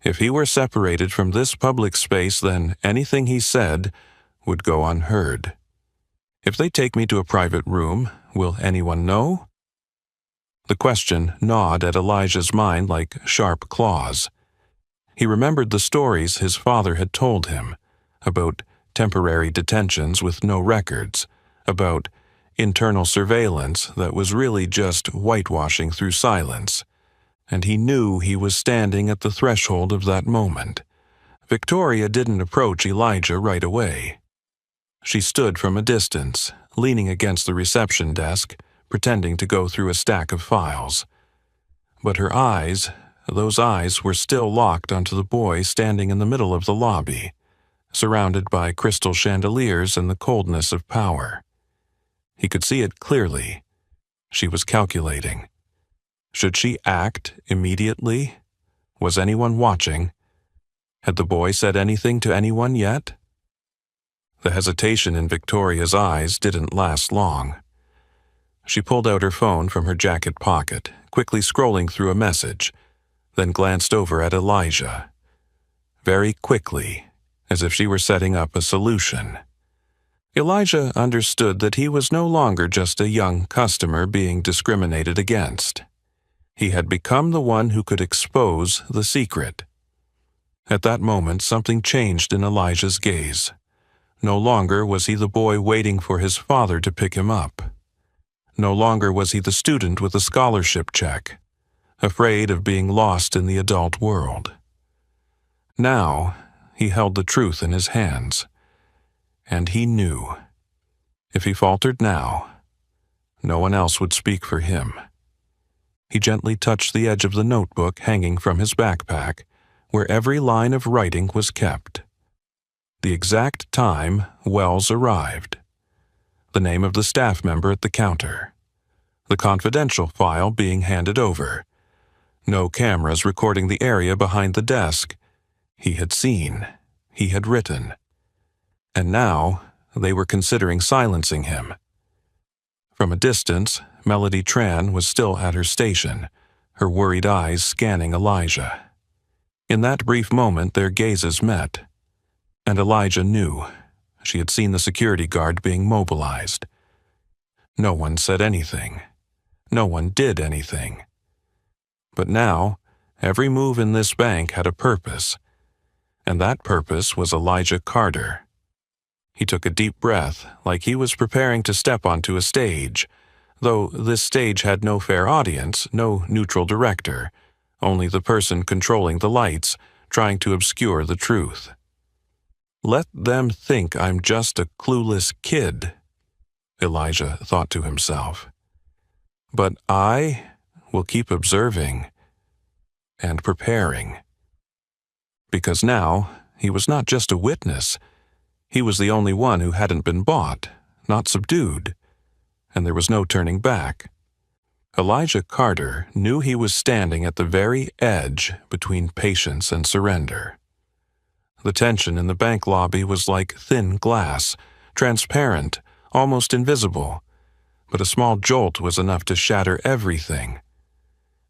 S1: if he were separated from this public space, then anything he said would go unheard. If they take me to a private room, will anyone know? The question gnawed at Elijah's mind like sharp claws. He remembered the stories his father had told him about temporary detentions with no records, about internal surveillance that was really just whitewashing through silence. And he knew he was standing at the threshold of that moment. Victoria didn't approach Elijah right away. She stood from a distance, leaning against the reception desk, pretending to go through a stack of files. But her eyes, those eyes were still locked onto the boy standing in the middle of the lobby, surrounded by crystal chandeliers and the coldness of power. He could see it clearly. She was calculating. Should she act immediately? Was anyone watching? Had the boy said anything to anyone yet? The hesitation in Victoria's eyes didn't last long. She pulled out her phone from her jacket pocket, quickly scrolling through a message, then glanced over at Elijah. Very quickly, as if she were setting up a solution. Elijah understood that he was no longer just a young customer being discriminated against. He had become the one who could expose the secret. At that moment, something changed in Elijah's gaze. No longer was he the boy waiting for his father to pick him up. No longer was he the student with a scholarship check, afraid of being lost in the adult world. Now, he held the truth in his hands, and he knew. If he faltered now, no one else would speak for him. He gently touched the edge of the notebook hanging from his backpack, where every line of writing was kept. The exact time Wells arrived. The name of the staff member at the counter. The confidential file being handed over. No cameras recording the area behind the desk. He had seen. He had written. And now, they were considering silencing him. From a distance, Melody Tran was still at her station, her worried eyes scanning Elijah. In that brief moment, their gazes met. And Elijah knew. She had seen the security guard being mobilized. No one said anything. No one did anything. But now, every move in this bank had a purpose. And that purpose was Elijah Carter. He took a deep breath, like he was preparing to step onto a stage, though this stage had no fair audience, no neutral director, only the person controlling the lights, trying to obscure the truth. Let them think I'm just a clueless kid, Elijah thought to himself. But I will keep observing and preparing. Because now, he was not just a witness. He was the only one who hadn't been bought, not subdued, and there was no turning back. Elijah Carter knew he was standing at the very edge between patience and surrender. The tension in the bank lobby was like thin glass, transparent, almost invisible, but a small jolt was enough to shatter everything.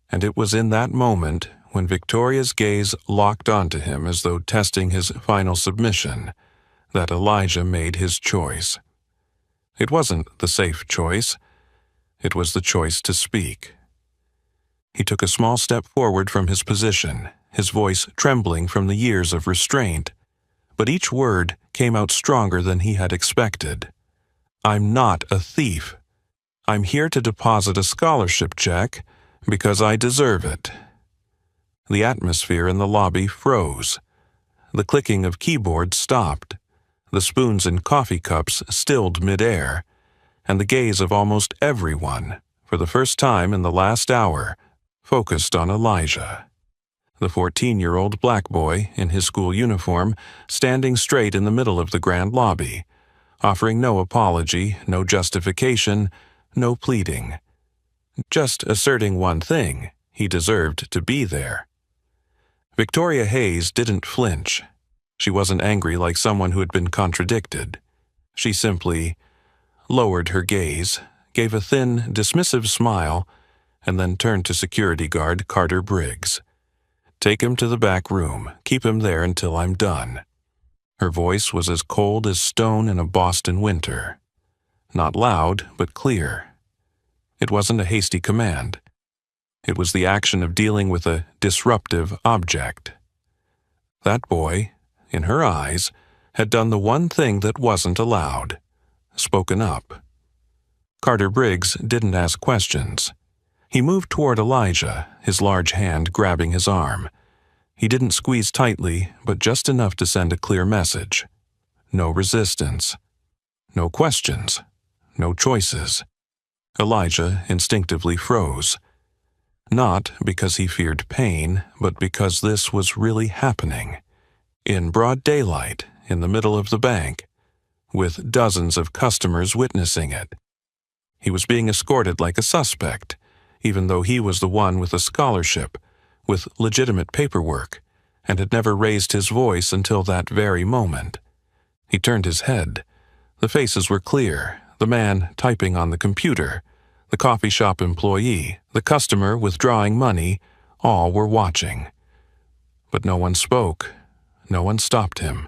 S1: And it was in that moment, when Victoria's gaze locked onto him as though testing his final submission, that Elijah made his choice. It wasn't the safe choice. It was the choice to speak. He took a small step forward from his position, his voice trembling from the years of restraint, but each word came out stronger than he had expected. "I'm not a thief. I'm here to deposit a scholarship check because I deserve it." The atmosphere in the lobby froze. The clicking of keyboards stopped. The spoons in coffee cups stilled midair, and the gaze of almost everyone, for the first time in the last hour, focused on Elijah. The 14-year-old black boy in his school uniform, standing straight in the middle of the grand lobby, offering no apology, no justification, no pleading. Just asserting one thing: he deserved to be there. Victoria Hayes didn't flinch. She wasn't angry like someone who had been contradicted. She simply lowered her gaze, gave a thin, dismissive smile, and then turned to security guard Carter Briggs. "Take him to the back room. Keep him there until I'm done." Her voice was as cold as stone in a Boston winter. Not loud, but clear. It wasn't a hasty command. It was the action of dealing with a disruptive object. That boy, in her eyes, had done the one thing that wasn't allowed: spoken up. Carter Briggs didn't ask questions. He moved toward Elijah, his large hand grabbing his arm. He didn't squeeze tightly, but just enough to send a clear message. No resistance. No questions. No choices. Elijah instinctively froze. Not because he feared pain, but because this was really happening. In broad daylight, in the middle of the bank, with dozens of customers witnessing it. He was being escorted like a suspect, even though he was the one with a scholarship, with legitimate paperwork, and had never raised his voice until that very moment. He turned his head. The faces were clear: the man typing on the computer, the coffee shop employee, the customer withdrawing money, all were watching. But no one spoke. No one stopped him.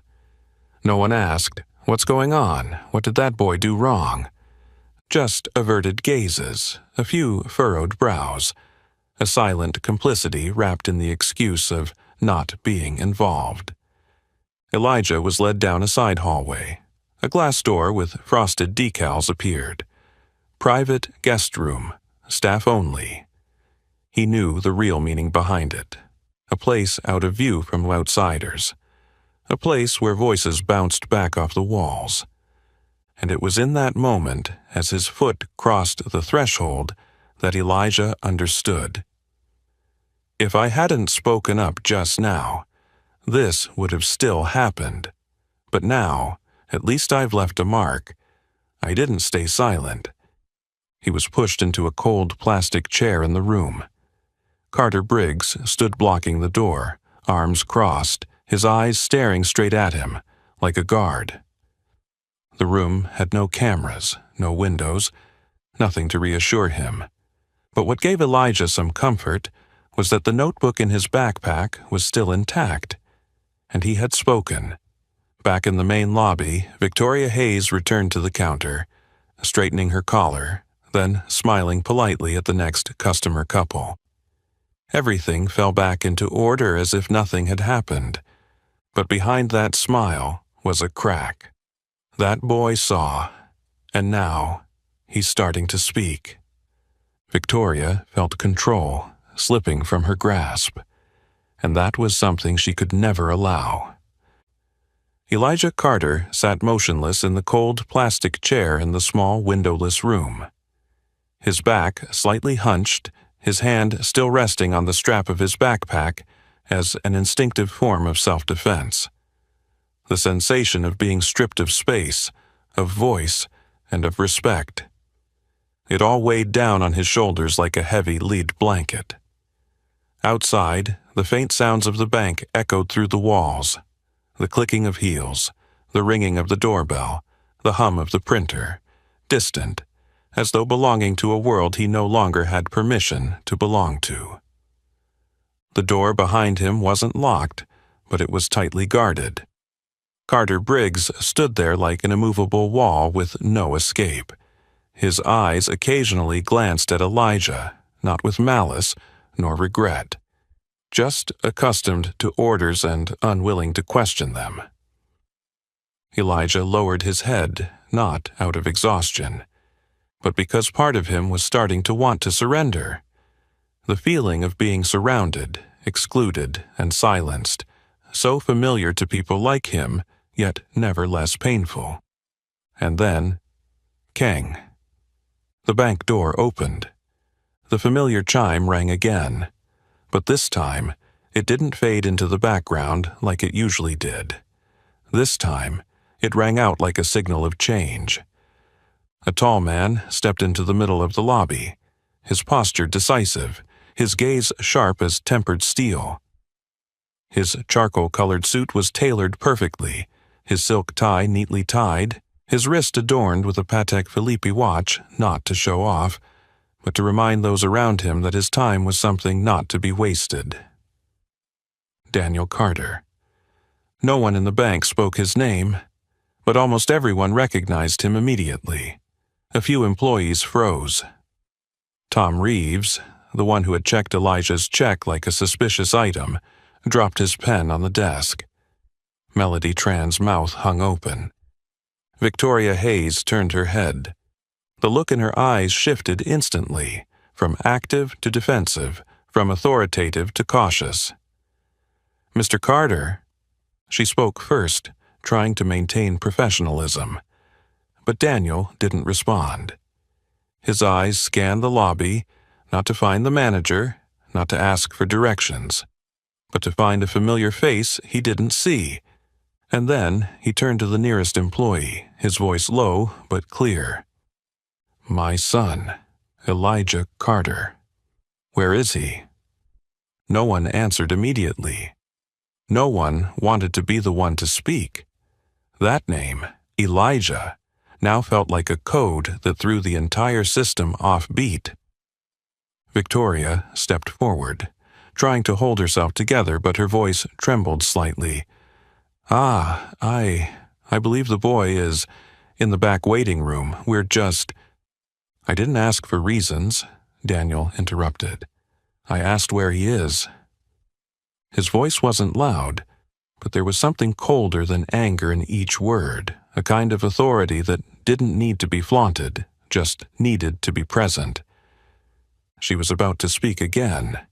S1: No one asked, "What's going on? What did that boy do wrong?" Just averted gazes, a few furrowed brows, a silent complicity wrapped in the excuse of not being involved. Elijah was led down a side hallway. A glass door with frosted decals appeared. Private guest room, staff only. He knew the real meaning behind it. A place out of view from outsiders. A place where voices bounced back off the walls. And it was in that moment, as his foot crossed the threshold, that Elijah understood. If I hadn't spoken up just now, this would have still happened. But now, at least I've left a mark. I didn't stay silent. He was pushed into a cold plastic chair in the room. Carter Briggs stood blocking the door, arms crossed, his eyes staring straight at him, like a guard. The room had no cameras, no windows, nothing to reassure him. But what gave Elijah some comfort was that the notebook in his backpack was still intact, and he had spoken. Back in the main lobby, Victoria Hayes returned to the counter, straightening her collar, then smiling politely at the next customer couple. Everything fell back into order as if nothing had happened, but behind that smile was a crack. That boy saw, and now he's starting to speak. Victoria felt control slipping from her grasp, and that was something she could never allow. Elijah Carter sat motionless in the cold plastic chair in the small windowless room. His back slightly hunched, his hand still resting on the strap of his backpack as an instinctive form of self-defense. The sensation of being stripped of space, of voice, and of respect. It all weighed down on his shoulders like a heavy lead blanket. Outside, the faint sounds of the bank echoed through the walls. The clicking of heels, the ringing of the doorbell, the hum of the printer, distant, as though belonging to a world he no longer had permission to belong to. The door behind him wasn't locked, but it was tightly guarded. Carter Briggs stood there like an immovable wall with no escape. His eyes occasionally glanced at Elijah, not with malice nor regret, just accustomed to orders and unwilling to question them. Elijah lowered his head, not out of exhaustion, but because part of him was starting to want to surrender. The feeling of being surrounded, excluded, and silenced, so familiar to people like him, yet never less painful. And then, Kang. The bank door opened. The familiar chime rang again, but this time it didn't fade into the background like it usually did. This time it rang out like a signal of change. A tall man stepped into the middle of the lobby, his posture decisive, his gaze sharp as tempered steel. His charcoal-colored suit was tailored perfectly, his silk tie neatly tied, his wrist adorned with a Patek Philippe watch, not to show off, but to remind those around him that his time was something not to be wasted. Daniel Carter. No one in the bank spoke his name, but almost everyone recognized him immediately. A few employees froze. Tom Reeves, the one who had checked Elijah's check like a suspicious item, dropped his pen on the desk. Melody Tran's mouth hung open. Victoria Hayes turned her head. The look in her eyes shifted instantly, from active to defensive, from authoritative to cautious. "Mr. Carter," she spoke first, trying to maintain professionalism. But Daniel didn't respond. His eyes scanned the lobby, not to find the manager, not to ask for directions, but to find a familiar face he didn't see. And then he turned to the nearest employee, his voice low but clear. "My son, Elijah Carter. Where is he?" No one answered immediately. No one wanted to be the one to speak. That name, Elijah, now felt like a code that threw the entire system off beat. Victoria stepped forward, trying to hold herself together, but her voice trembled slightly. I believe the boy is in the back waiting room. We're just—" "I didn't ask for reasons," Daniel interrupted. "I asked where he is." His voice wasn't loud, but there was something colder than anger in each word, a kind of authority that didn't need to be flaunted, just needed to be present. She was about to speak again,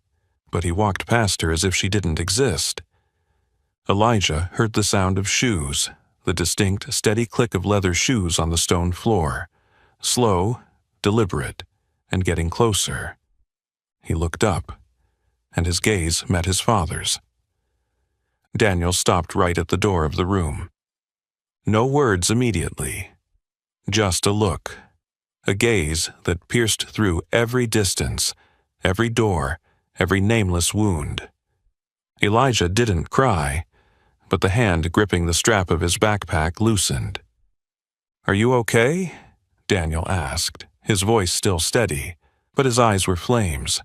S1: but he walked past her as if she didn't exist. Elijah heard the sound of shoes, the distinct, steady click of leather shoes on the stone floor, slow, deliberate, and getting closer. He looked up, and his gaze met his father's. Daniel stopped right at the door of the room. No words immediately, just a look, a gaze that pierced through every distance, every door, every nameless wound. Elijah didn't cry, but the hand gripping the strap of his backpack loosened. "Are you okay?" Daniel asked, his voice still steady, but his eyes were flames.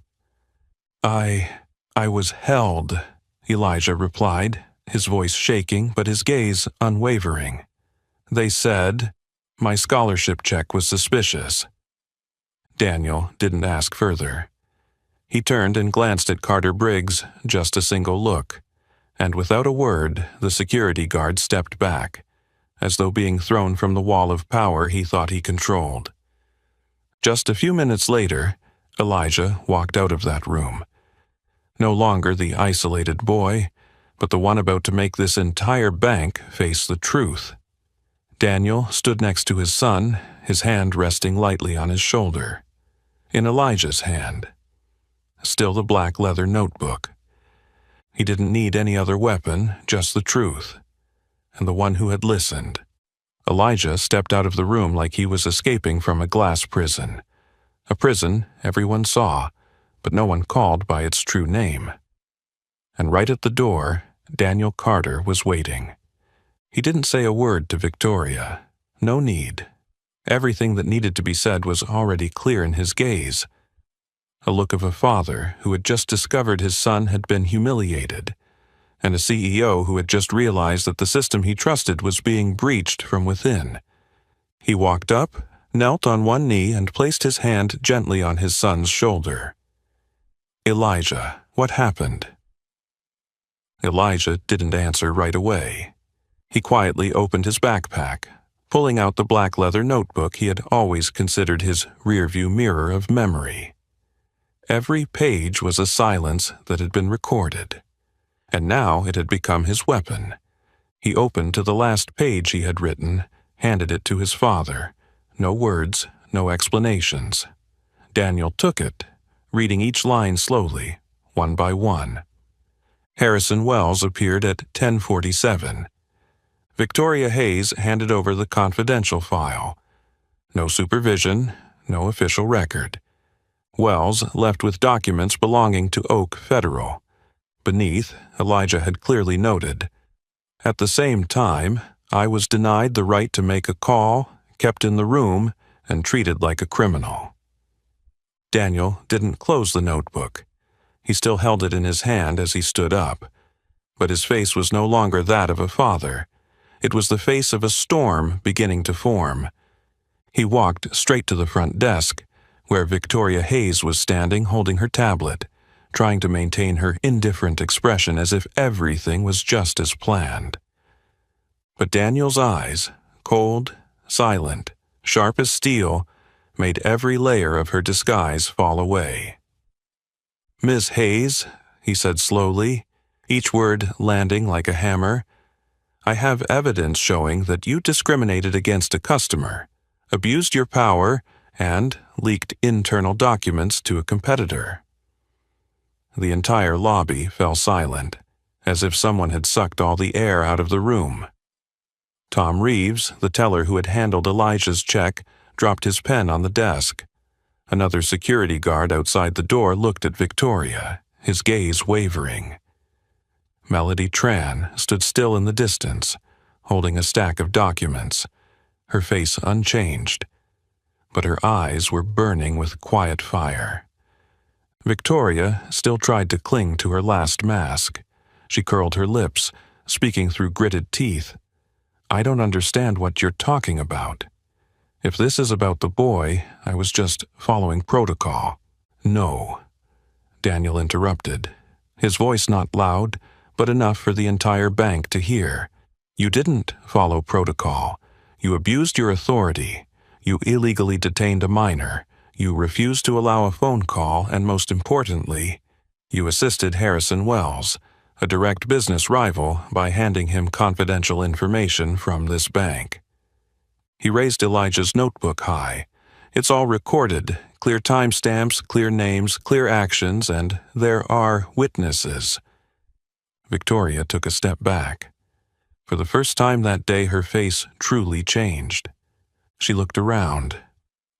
S1: I was held," Elijah replied, his voice shaking but his gaze unwavering. "They said my scholarship check was suspicious." Daniel didn't ask further. He turned and glanced at Carter Briggs, just a single look, and without a word, the security guard stepped back, as though being thrown from the wall of power he thought he controlled. Just a few minutes later, Elijah walked out of that room. No longer the isolated boy, but the one about to make this entire bank face the truth. Daniel stood next to his son, his hand resting lightly on his shoulder. In Elijah's hand, still the black leather notebook. He didn't need any other weapon, just the truth, and the one who had listened. Elijah stepped out of the room like he was escaping from a glass prison. A prison everyone saw, but no one called by its true name. And right at the door, Daniel Carter was waiting. He didn't say a word to Victoria. No need. Everything that needed to be said was already clear in his gaze. A look of a father who had just discovered his son had been humiliated, and a CEO who had just realized that the system he trusted was being breached from within. He walked up, knelt on one knee, and placed his hand gently on his son's shoulder. "Elijah, what happened?" Elijah didn't answer right away. He quietly opened his backpack, pulling out the black leather notebook he had always considered his rearview mirror of memory. Every page was a silence that had been recorded, and now it had become his weapon. He opened to the last page he had written, handed it to his father. No words, no explanations. Daniel took it, reading each line slowly, one by one. Harrison Wells appeared at 10:47. Victoria Hayes handed over the confidential file. No supervision, no official record. Wells left with documents belonging to Oak Federal. Beneath, Elijah had clearly noted, "At the same time, I was denied the right to make a call, kept in the room, and treated like a criminal." Daniel didn't close the notebook. He still held it in his hand as he stood up. But his face was no longer that of a father. It was the face of a storm beginning to form. He walked straight to the front desk, where Victoria Hayes was standing holding her tablet, trying to maintain her indifferent expression as if everything was just as planned. But Daniel's eyes, cold, silent, sharp as steel, made every layer of her disguise fall away. "Miss Hayes," he said slowly, each word landing like a hammer, "I have evidence showing that you discriminated against a customer, abused your power, and leaked internal documents to a competitor." The entire lobby fell silent, as if someone had sucked all the air out of the room. Tom Reeves, the teller who had handled Elijah's check, dropped his pen on the desk. Another security guard outside the door looked at Victoria, his gaze wavering. Melody Tran stood still in the distance, holding a stack of documents, her face unchanged, but her eyes were burning with quiet fire. Victoria still tried to cling to her last mask. She curled her lips, speaking through gritted teeth. "I don't understand what you're talking about. If this is about the boy, I was just following protocol." "No," Daniel interrupted, his voice not loud, but enough for the entire bank to hear. "You didn't follow protocol. You abused your authority. You illegally detained a minor. You refused to allow a phone call, and most importantly, you assisted Harrison Wells, a direct business rival, by handing him confidential information from this bank." He raised Elijah's notebook high. "It's all recorded, clear timestamps, clear names, clear actions, and there are witnesses." Victoria took a step back. For the first time that day, her face truly changed. She looked around.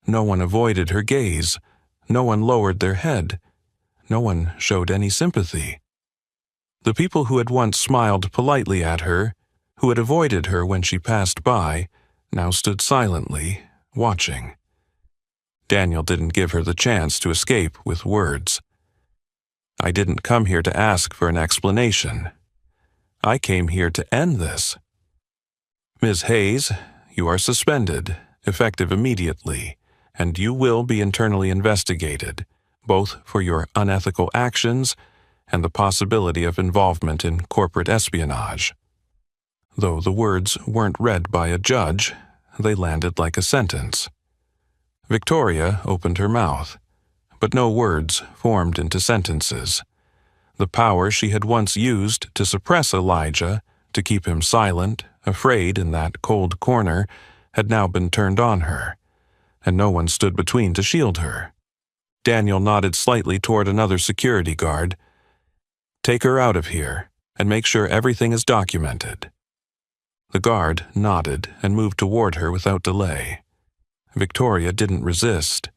S1: No one avoided her gaze. No one lowered their head. No one showed any sympathy. The people who had once smiled politely at her, who had avoided her when she passed by, now stood silently, watching. Daniel didn't give her the chance to escape with words. "I didn't come here to ask for an explanation. I came here to end this. Ms. Hayes, you are suspended, effective immediately, and you will be internally investigated, both for your unethical actions and the possibility of involvement in corporate espionage." Though the words weren't read by a judge, they landed like a sentence. Victoria opened her mouth, but no words formed into sentences. The power she had once used to suppress Elijah, to keep him silent, afraid in that cold corner, had now been turned on her, and no one stood between to shield her. Daniel nodded slightly toward another security guard. "Take her out of here, and make sure everything is documented." The guard nodded and moved toward her without delay. Victoria didn't resist.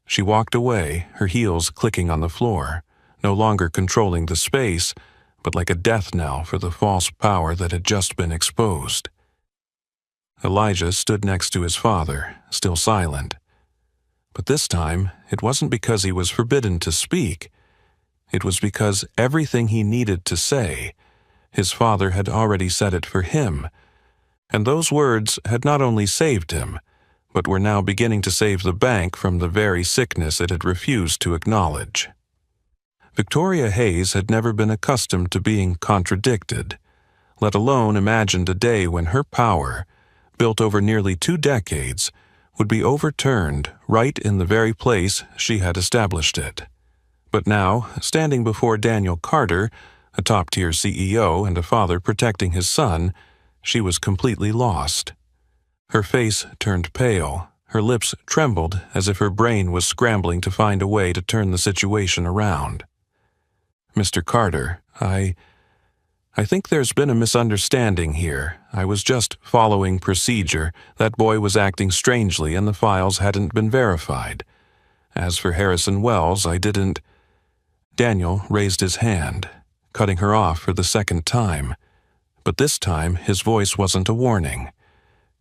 S1: She walked away, her heels clicking on the floor, no longer controlling the space, but like a death knell for the false power that had just been exposed. Elijah stood next to his father, still silent. But this time, it wasn't because he was forbidden to speak. It was because everything he needed to say, his father had already said it for him, and those words had not only saved him, but were now beginning to save the bank from the very sickness it had refused to acknowledge. Victoria Hayes had never been accustomed to being contradicted, let alone imagined a day when her power, built over nearly 2 decades, would be overturned right in the very place she had established it. But now, standing before Daniel Carter, a top-tier CEO and a father protecting his son, she was completely lost. Her face turned pale, her lips trembled as if her brain was scrambling to find a way to turn the situation around. "Mr. Carter, I think there's been a misunderstanding here. I was just following procedure. That boy was acting strangely and the files hadn't been verified. As for Harrison Wells, I didn't—" Daniel raised his hand, cutting her off for the second time. But this time his voice wasn't a warning.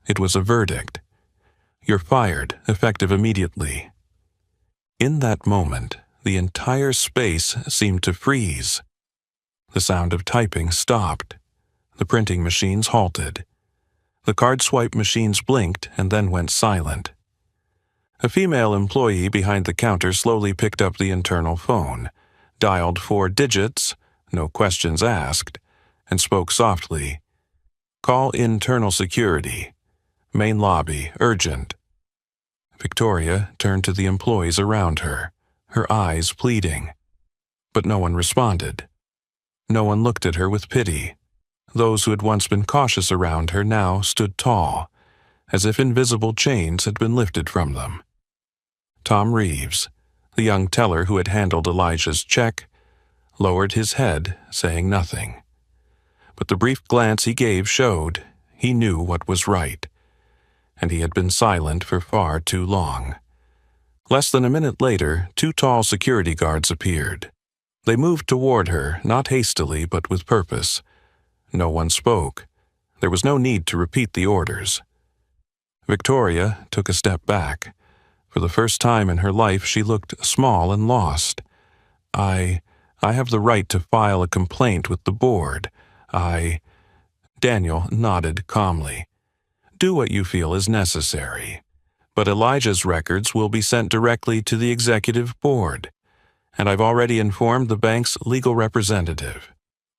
S1: It was a verdict. "You're fired, effective immediately." In that moment, the entire space seemed to freeze. The sound of typing stopped. The printing machines halted. The card swipe machines blinked and then went silent. A female employee behind the counter slowly picked up the internal phone, dialed 4 digits, no questions asked, and spoke softly. "Call internal security. Main lobby, urgent." Victoria turned to the employees around her, her eyes pleading. But no one responded. No one looked at her with pity. Those who had once been cautious around her now stood tall, as if invisible chains had been lifted from them. Tom Reeves, the young teller who had handled Elijah's check, lowered his head, saying nothing. But the brief glance he gave showed he knew what was right, and he had been silent for far too long. Less than a minute later, 2 tall security guards appeared. They moved toward her, not hastily but with purpose. No one spoke. There was no need to repeat the orders. Victoria took a step back. For the first time in her life, she looked small and lost. I have the right to file a complaint with the board. Daniel nodded calmly. "Do what you feel is necessary. But Elijah's records will be sent directly to the executive board. And I've already informed the bank's legal representative.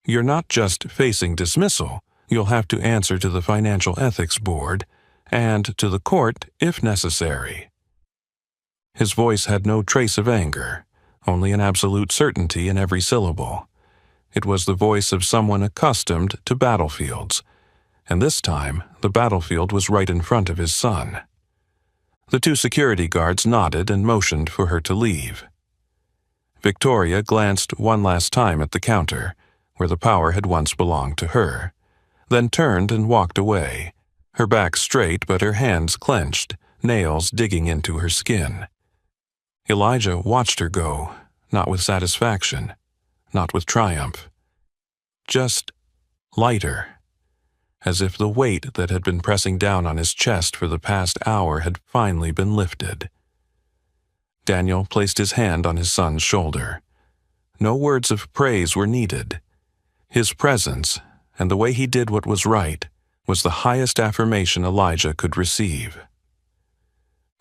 S1: You're not just facing dismissal, you'll have to answer to the Financial Ethics Board and to the court if necessary." His voice had no trace of anger, only an absolute certainty in every syllable. It was the voice of someone accustomed to battlefields, and this time the battlefield was right in front of his son. The 2 security guards nodded and motioned for her to leave. Victoria glanced one last time at the counter, where the power had once belonged to her, then turned and walked away, her back straight but her hands clenched, nails digging into her skin. Elijah watched her go, not with satisfaction, not with triumph. Just lighter, as if the weight that had been pressing down on his chest for the past hour had finally been lifted. Daniel placed his hand on his son's shoulder. No words of praise were needed. His presence, and the way he did what was right, was the highest affirmation Elijah could receive.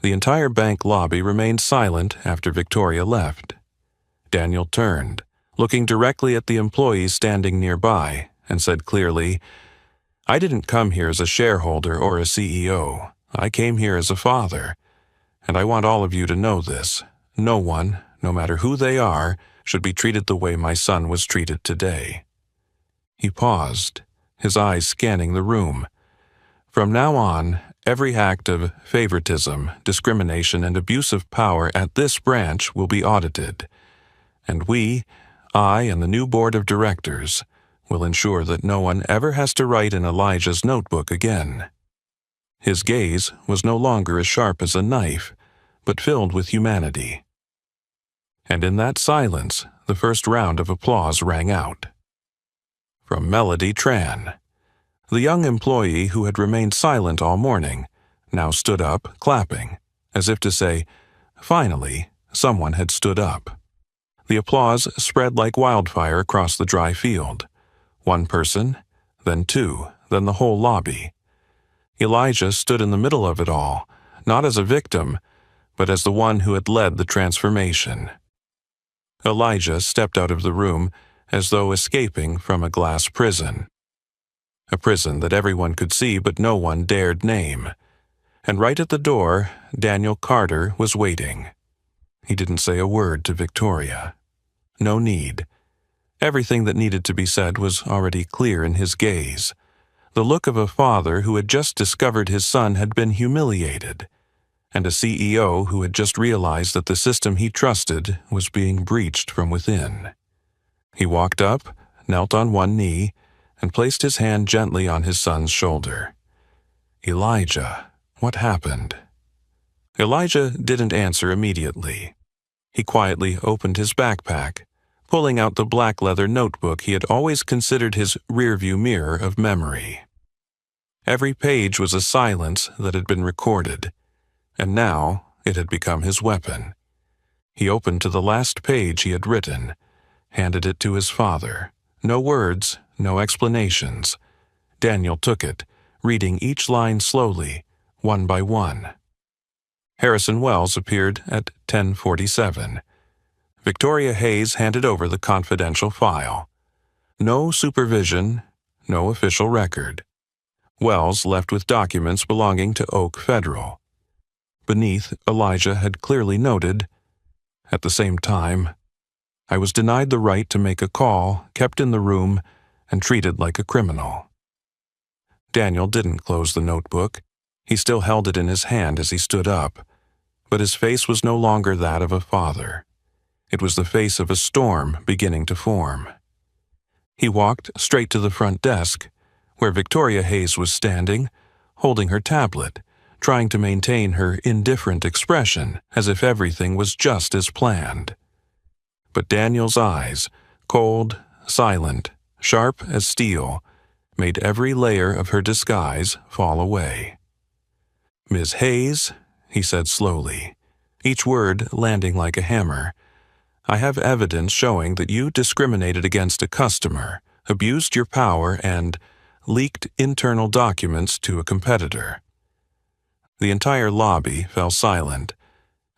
S1: The entire bank lobby remained silent after Victoria left. Daniel turned, looking directly at the employees standing nearby, and said clearly, "I didn't come here as a shareholder or a CEO. I came here as a father. And I want all of you to know this. No one, no matter who they are, should be treated the way my son was treated today." He paused, his eyes scanning the room. "From now on, every act of favoritism, discrimination, and abuse of power at this branch will be audited. And I and the new board of directors, will ensure that no one ever has to write in Elijah's notebook again." His gaze was no longer as sharp as a knife, but filled with humanity. And in that silence, the first round of applause rang out. From Melody Tran, The young employee who had remained silent all morning now stood up, clapping, as if to say, "Finally, someone had stood up." The applause spread like wildfire across the dry field. One person, then two, then the whole lobby. Elijah stood in the middle of it all, not as a victim, but as the one who had led the transformation. Elijah stepped out of the room as though escaping from a glass prison. A prison that everyone could see but no one dared name. And right at the door, Daniel Carter was waiting. He didn't say a word to Victoria. No need. Everything that needed to be said was already clear in his gaze. The look of a father who had just discovered his son had been humiliated, and a CEO who had just realized that the system he trusted was being breached from within. He walked up, knelt on one knee, and placed his hand gently on his son's shoulder. "Elijah, what happened?" Elijah didn't answer immediately. He quietly opened his backpack, pulling out the black leather notebook he had always considered his rearview mirror of memory. Every page was a silence that had been recorded, and now it had become his weapon. He opened to the last page he had written, handed it to his father. No words, no explanations. Daniel took it, reading each line slowly, one by one. Harrison Wells appeared at 10:47. Victoria Hayes handed over the confidential file. No supervision, no official record. Wells left with documents belonging to Oak Federal. Beneath, Elijah had clearly noted, "At the same time, I was denied the right to make a call, kept in the room, and treated like a criminal." Daniel didn't close the notebook. He still held it in his hand as he stood up, but his face was no longer that of a father. It was the face of a storm beginning to form. He walked straight to the front desk, where Victoria Hayes was standing, holding her tablet, trying to maintain her indifferent expression as if everything was just as planned. But Daniel's eyes, cold, silent, sharp as steel, made every layer of her disguise fall away. "Miss Hayes," he said slowly, each word landing like a hammer, "I have evidence showing that you discriminated against a customer, abused your power, and leaked internal documents to a competitor." The entire lobby fell silent,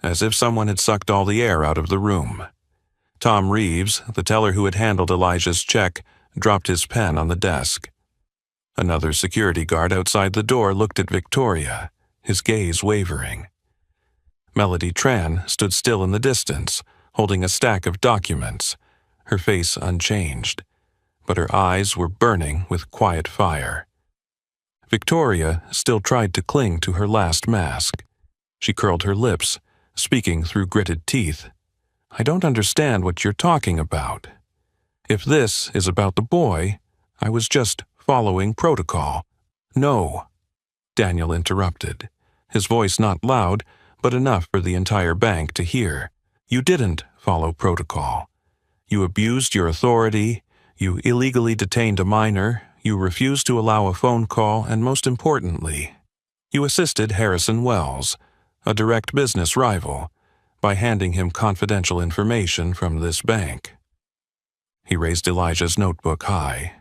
S1: as if someone had sucked all the air out of the room. Tom Reeves, the teller who had handled Elijah's check, dropped his pen on the desk. Another security guard outside the door looked at Victoria, his gaze wavering. Melody Tran stood still in the distance, holding a stack of documents, her face unchanged, but her eyes were burning with quiet fire. Victoria still tried to cling to her last mask. She curled her lips, speaking through gritted teeth. "I don't understand what you're talking about. If this is about the boy, I was just following protocol." "No," Daniel interrupted, his voice not loud, but enough for the entire bank to hear. "You didn't follow protocol. You abused your authority, you illegally detained a minor, you refused to allow a phone call, and most importantly, you assisted Harrison Wells, a direct business rival, by handing him confidential information from this bank." He raised Elijah's notebook high.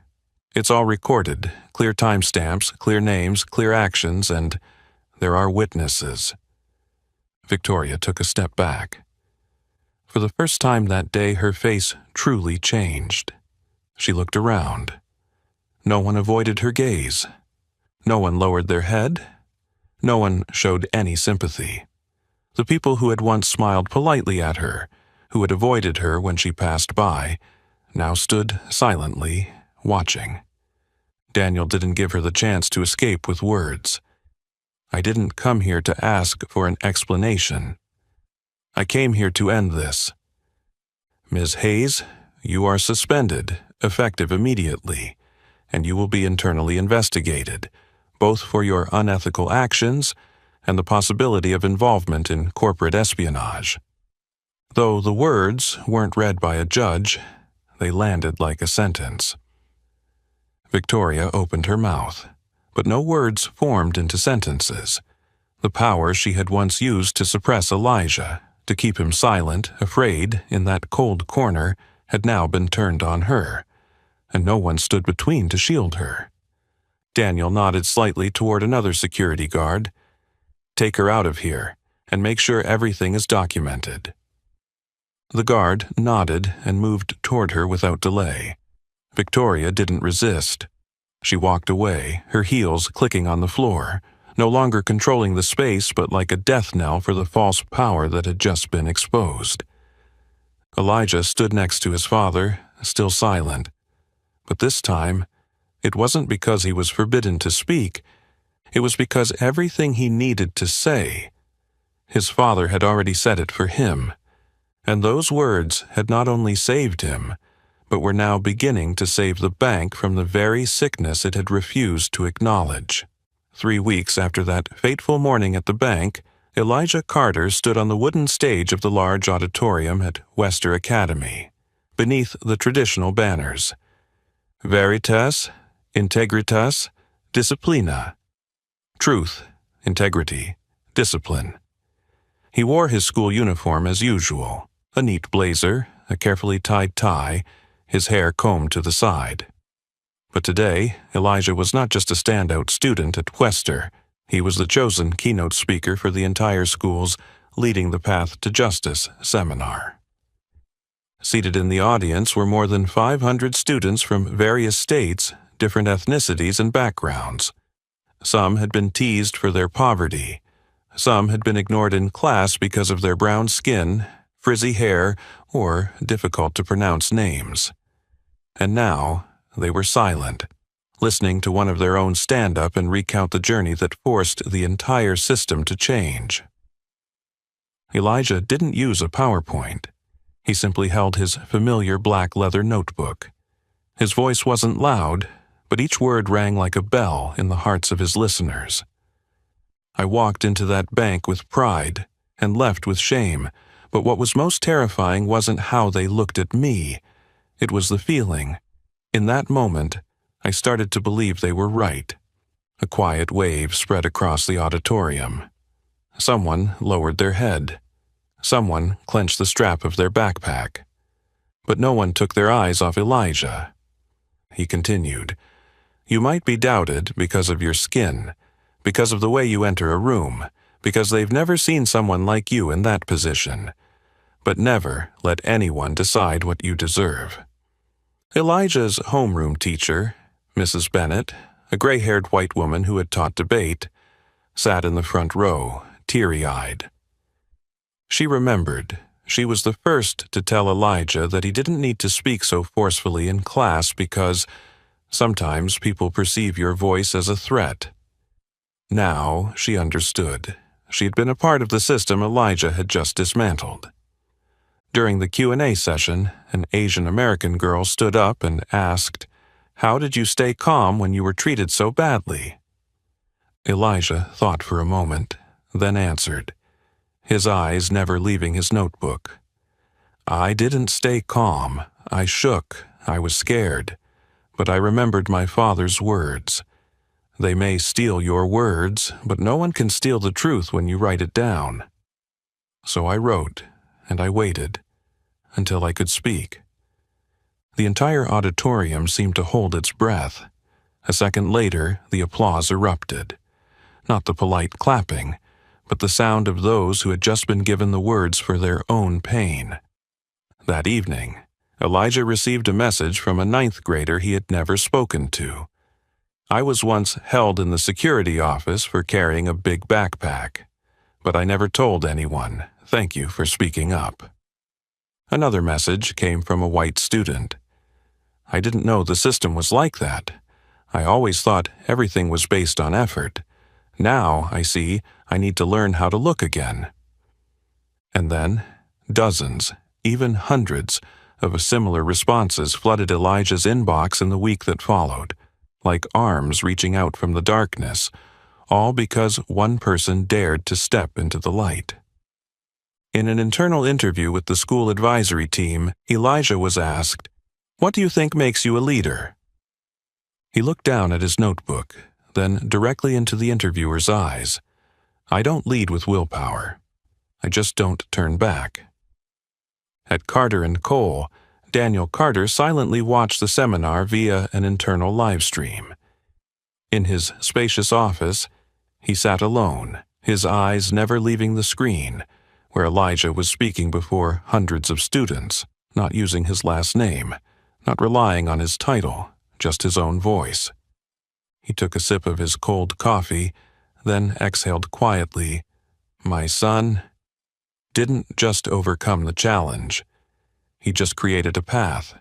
S1: "It's all recorded, clear timestamps, clear names, clear actions, and there are witnesses." Victoria took a step back. For the first time that day, her face truly changed. She looked around. No one avoided her gaze. No one lowered their head. No one showed any sympathy. The people who had once smiled politely at her, who had avoided her when she passed by, now stood silently, watching. Daniel didn't give her the chance to escape with words. "I didn't come here to ask for an explanation. I came here to end this. Ms. Hayes, you are suspended, effective immediately, and you will be internally investigated, both for your unethical actions and the possibility of involvement in corporate espionage." Though the words weren't read by a judge, they landed like a sentence. Victoria opened her mouth, but no words formed into sentences. The power she had once used to suppress Elijah, to keep him silent, afraid, in that cold corner, had now been turned on her, and no one stood between to shield her. Daniel nodded slightly toward another security guard. "Take her out of here, and make sure everything is documented." The guard nodded and moved toward her without delay. Victoria didn't resist. She walked away, her heels clicking on the floor, no longer controlling the space but like a death knell for the false power that had just been exposed. Elijah stood next to his father, still silent. But this time, it wasn't because he was forbidden to speak. It was because everything he needed to say, his father had already said it for him. And those words had not only saved him, but were now beginning to save the bank from the very sickness it had refused to acknowledge. 3 weeks after that fateful morning at the bank, Elijah Carter stood on the wooden stage of the large auditorium at Wester Academy, beneath the traditional banners. Veritas, Integritas, Disciplina. Truth, integrity, discipline. He wore his school uniform as usual, a neat blazer, a carefully tied tie, his hair combed to the side. But today, Elijah was not just a standout student at Wester. He was the chosen keynote speaker for the entire school's Leading the Path to Justice seminar. Seated in the audience were more than 500 students from various states, different ethnicities and backgrounds. Some had been teased for their poverty. Some had been ignored in class because of their brown skin, frizzy hair, or difficult-to-pronounce names. And now, they were silent, listening to one of their own stand up and recount the journey that forced the entire system to change. Elijah didn't use a PowerPoint. He simply held his familiar black leather notebook. His voice wasn't loud, but each word rang like a bell in the hearts of his listeners. I walked into that bank with pride and left with shame, but what was most terrifying wasn't how they looked at me. It was the feeling. In that moment, I started to believe they were right. A quiet wave spread across the auditorium. Someone lowered their head. Someone clenched the strap of their backpack. But no one took their eyes off Elijah. He continued, "You might be doubted because of your skin, because of the way you enter a room, because they've never seen someone like you in that position. But never let anyone decide what you deserve." Elijah's homeroom teacher, Mrs. Bennett, a gray-haired white woman who had taught debate, sat in the front row, teary-eyed. She remembered. She was the first to tell Elijah that he didn't need to speak so forcefully in class because sometimes people perceive your voice as a threat. Now she understood. She had been a part of the system Elijah had just dismantled. During the Q&A session, an Asian American girl stood up and asked, "How did you stay calm when you were treated so badly?" Elijah thought for a moment, then answered, his eyes never leaving his notebook. "I didn't stay calm. I shook. I was scared. But I remembered my father's words. They may steal your words, but no one can steal the truth when you write it down. So I wrote, and I waited, until I could speak." The entire auditorium seemed to hold its breath. A second later, the applause erupted. Not the polite clapping, but the sound of those who had just been given the words for their own pain. That evening, Elijah received a message from a 9th grader he had never spoken to. "I was once held in the security office for carrying a big backpack, but I never told anyone. Thank you for speaking up." Another message came from a white student. "I didn't know the system was like that. I always thought everything was based on effort. Now, I see, I need to learn how to look again." And then, dozens, even hundreds, of similar responses flooded Elijah's inbox in the week that followed, like arms reaching out from the darkness, all because one person dared to step into the light. In an internal interview with the school advisory team, Elijah was asked, "What do you think makes you a leader?" He looked down at his notebook, then directly into the interviewer's eyes. "I don't lead with willpower. I just don't turn back." At Carter & Cole, Daniel Carter silently watched the seminar via an internal live stream. In his spacious office, he sat alone, his eyes never leaving the screen, where Elijah was speaking before hundreds of students, not using his last name, not relying on his title, just his own voice. He took a sip of his cold coffee, then exhaled quietly. My son didn't just overcome the challenge. He just created a path.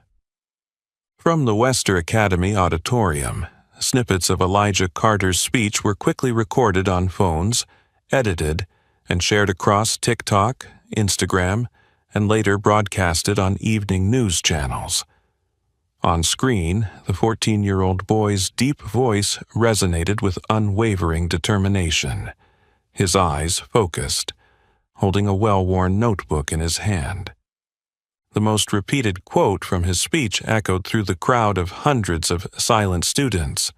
S1: From the Wester Academy auditorium, snippets of Elijah Carter's speech were quickly recorded on phones, edited, and shared across TikTok, Instagram, and later broadcasted on evening news channels. On screen, the 14-year-old boy's deep voice resonated with unwavering determination. His eyes focused, holding a well-worn notebook in his hand. The most repeated quote from his speech echoed through the crowd of hundreds of silent students.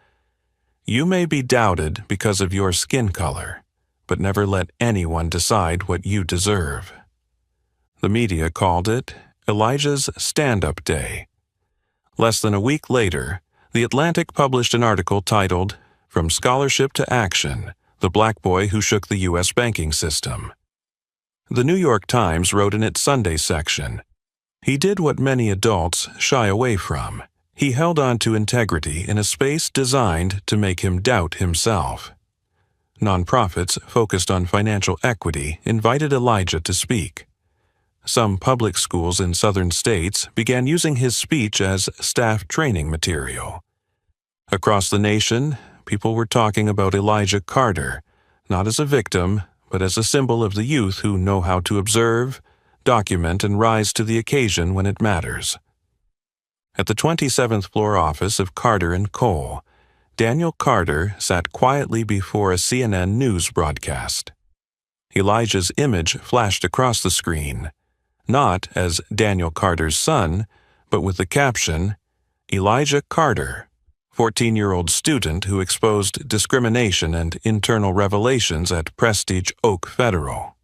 S1: "You may be doubted because of your skin color, but never let anyone decide what you deserve." The media called it Elijah's stand-up day. Less than a week later, The Atlantic published an article titled, "From Scholarship to Action, the Black Boy Who Shook the U.S. Banking System." The New York Times wrote in its Sunday section, "He did what many adults shy away from. He held on to integrity in a space designed to make him doubt himself." Nonprofits focused on financial equity invited Elijah to speak. Some public schools in southern states began using his speech as staff training material. Across the nation, people were talking about Elijah Carter, not as a victim, but as a symbol of the youth who know how to observe, document, and rise to the occasion when it matters. At the 27th floor office of Carter & Cole, Daniel Carter sat quietly before a CNN news broadcast. Elijah's image flashed across the screen, not as Daniel Carter's son, but with the caption, "Elijah Carter, 14-year-old student who exposed discrimination and internal revelations at Prestige Oak Federal."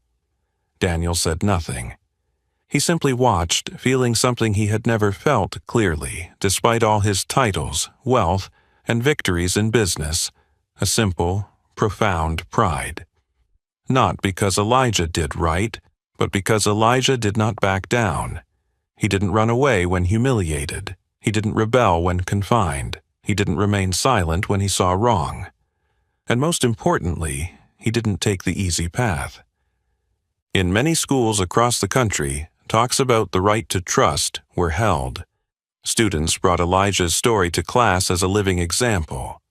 S1: Daniel said nothing. He simply watched, feeling something he had never felt clearly, despite all his titles, wealth, and victories in business, a simple, profound pride. Not because Elijah did right, but because Elijah did not back down. He didn't run away when humiliated. He didn't rebel when confined. He didn't remain silent when he saw wrong. And most importantly, he didn't take the easy path. In many schools across the country, talks about the right to trust were held. Students brought Elijah's story to class as a living example.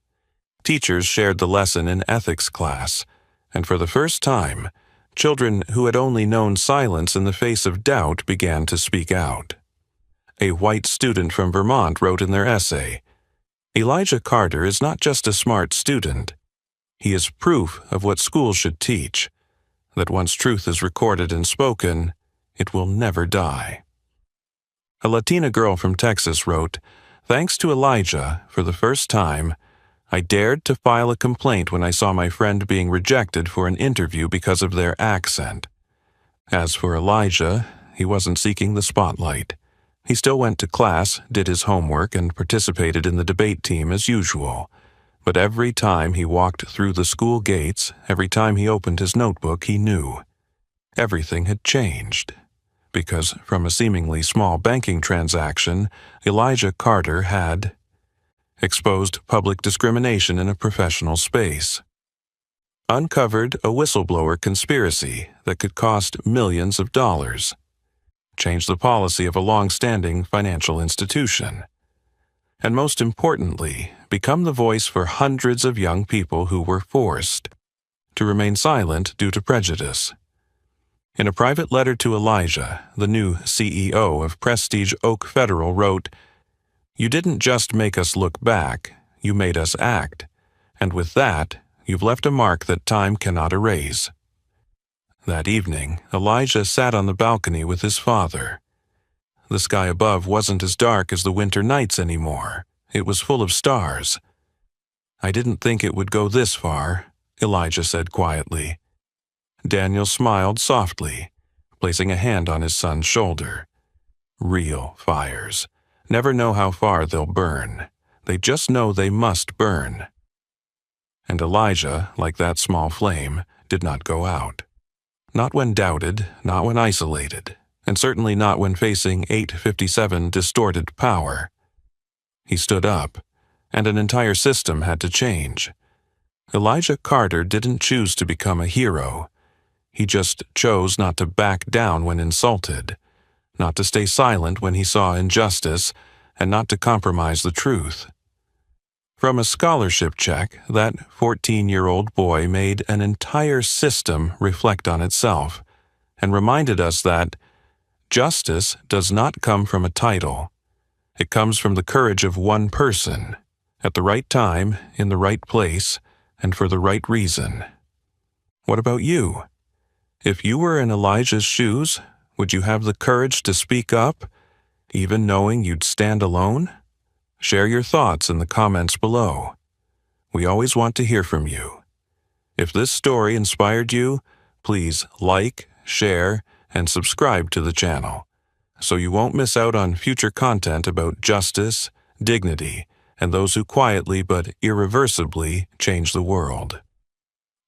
S1: Teachers shared the lesson in ethics class, and for the first time, children who had only known silence in the face of doubt began to speak out. A white student from Vermont wrote in their essay, "Elijah Carter is not just a smart student. He is proof of what schools should teach, that once truth is recorded and spoken, it will never die." A Latina girl from Texas wrote, "Thanks to Elijah, for the first time, I dared to file a complaint when I saw my friend being rejected for an interview because of their accent." As for Elijah, he wasn't seeking the spotlight. He still went to class, did his homework, and participated in the debate team as usual. But every time he walked through the school gates, every time he opened his notebook, he knew everything had changed. Because from a seemingly small banking transaction, Elijah Carter had exposed public discrimination in a professional space, uncovered a whistleblower conspiracy that could cost millions of dollars, changed the policy of a long-standing financial institution, and most importantly, become the voice for hundreds of young people who were forced to remain silent due to prejudice. In a private letter to Elijah, the new CEO of Prestige Oak Federal wrote, "You didn't just make us look back, you made us act, and with that, you've left a mark that time cannot erase." That evening, Elijah sat on the balcony with his father. The sky above wasn't as dark as the winter nights anymore. It was full of stars. "I didn't think it would go this far," Elijah said quietly. Daniel smiled softly, placing a hand on his son's shoulder. Real fires never know how far they'll burn. They just know they must burn. And Elijah, like that small flame, did not go out. Not when doubted, not when isolated, and certainly not when facing 857 distorted power. He stood up, and an entire system had to change. Elijah Carter didn't choose to become a hero. He just chose not to back down when insulted, not to stay silent when he saw injustice, and not to compromise the truth. From a scholarship check, that 14-year-old boy made an entire system reflect on itself and reminded us that justice does not come from a title. It comes from the courage of one person, at the right time, in the right place, and for the right reason. What about you? If you were in Elijah's shoes, would you have the courage to speak up, even knowing you'd stand alone? Share your thoughts in the comments below. We always want to hear from you. If this story inspired you, please like, share, and subscribe to the channel, so you won't miss out on future content about justice, dignity, and those who quietly but irreversibly change the world.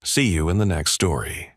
S1: See you in the next story.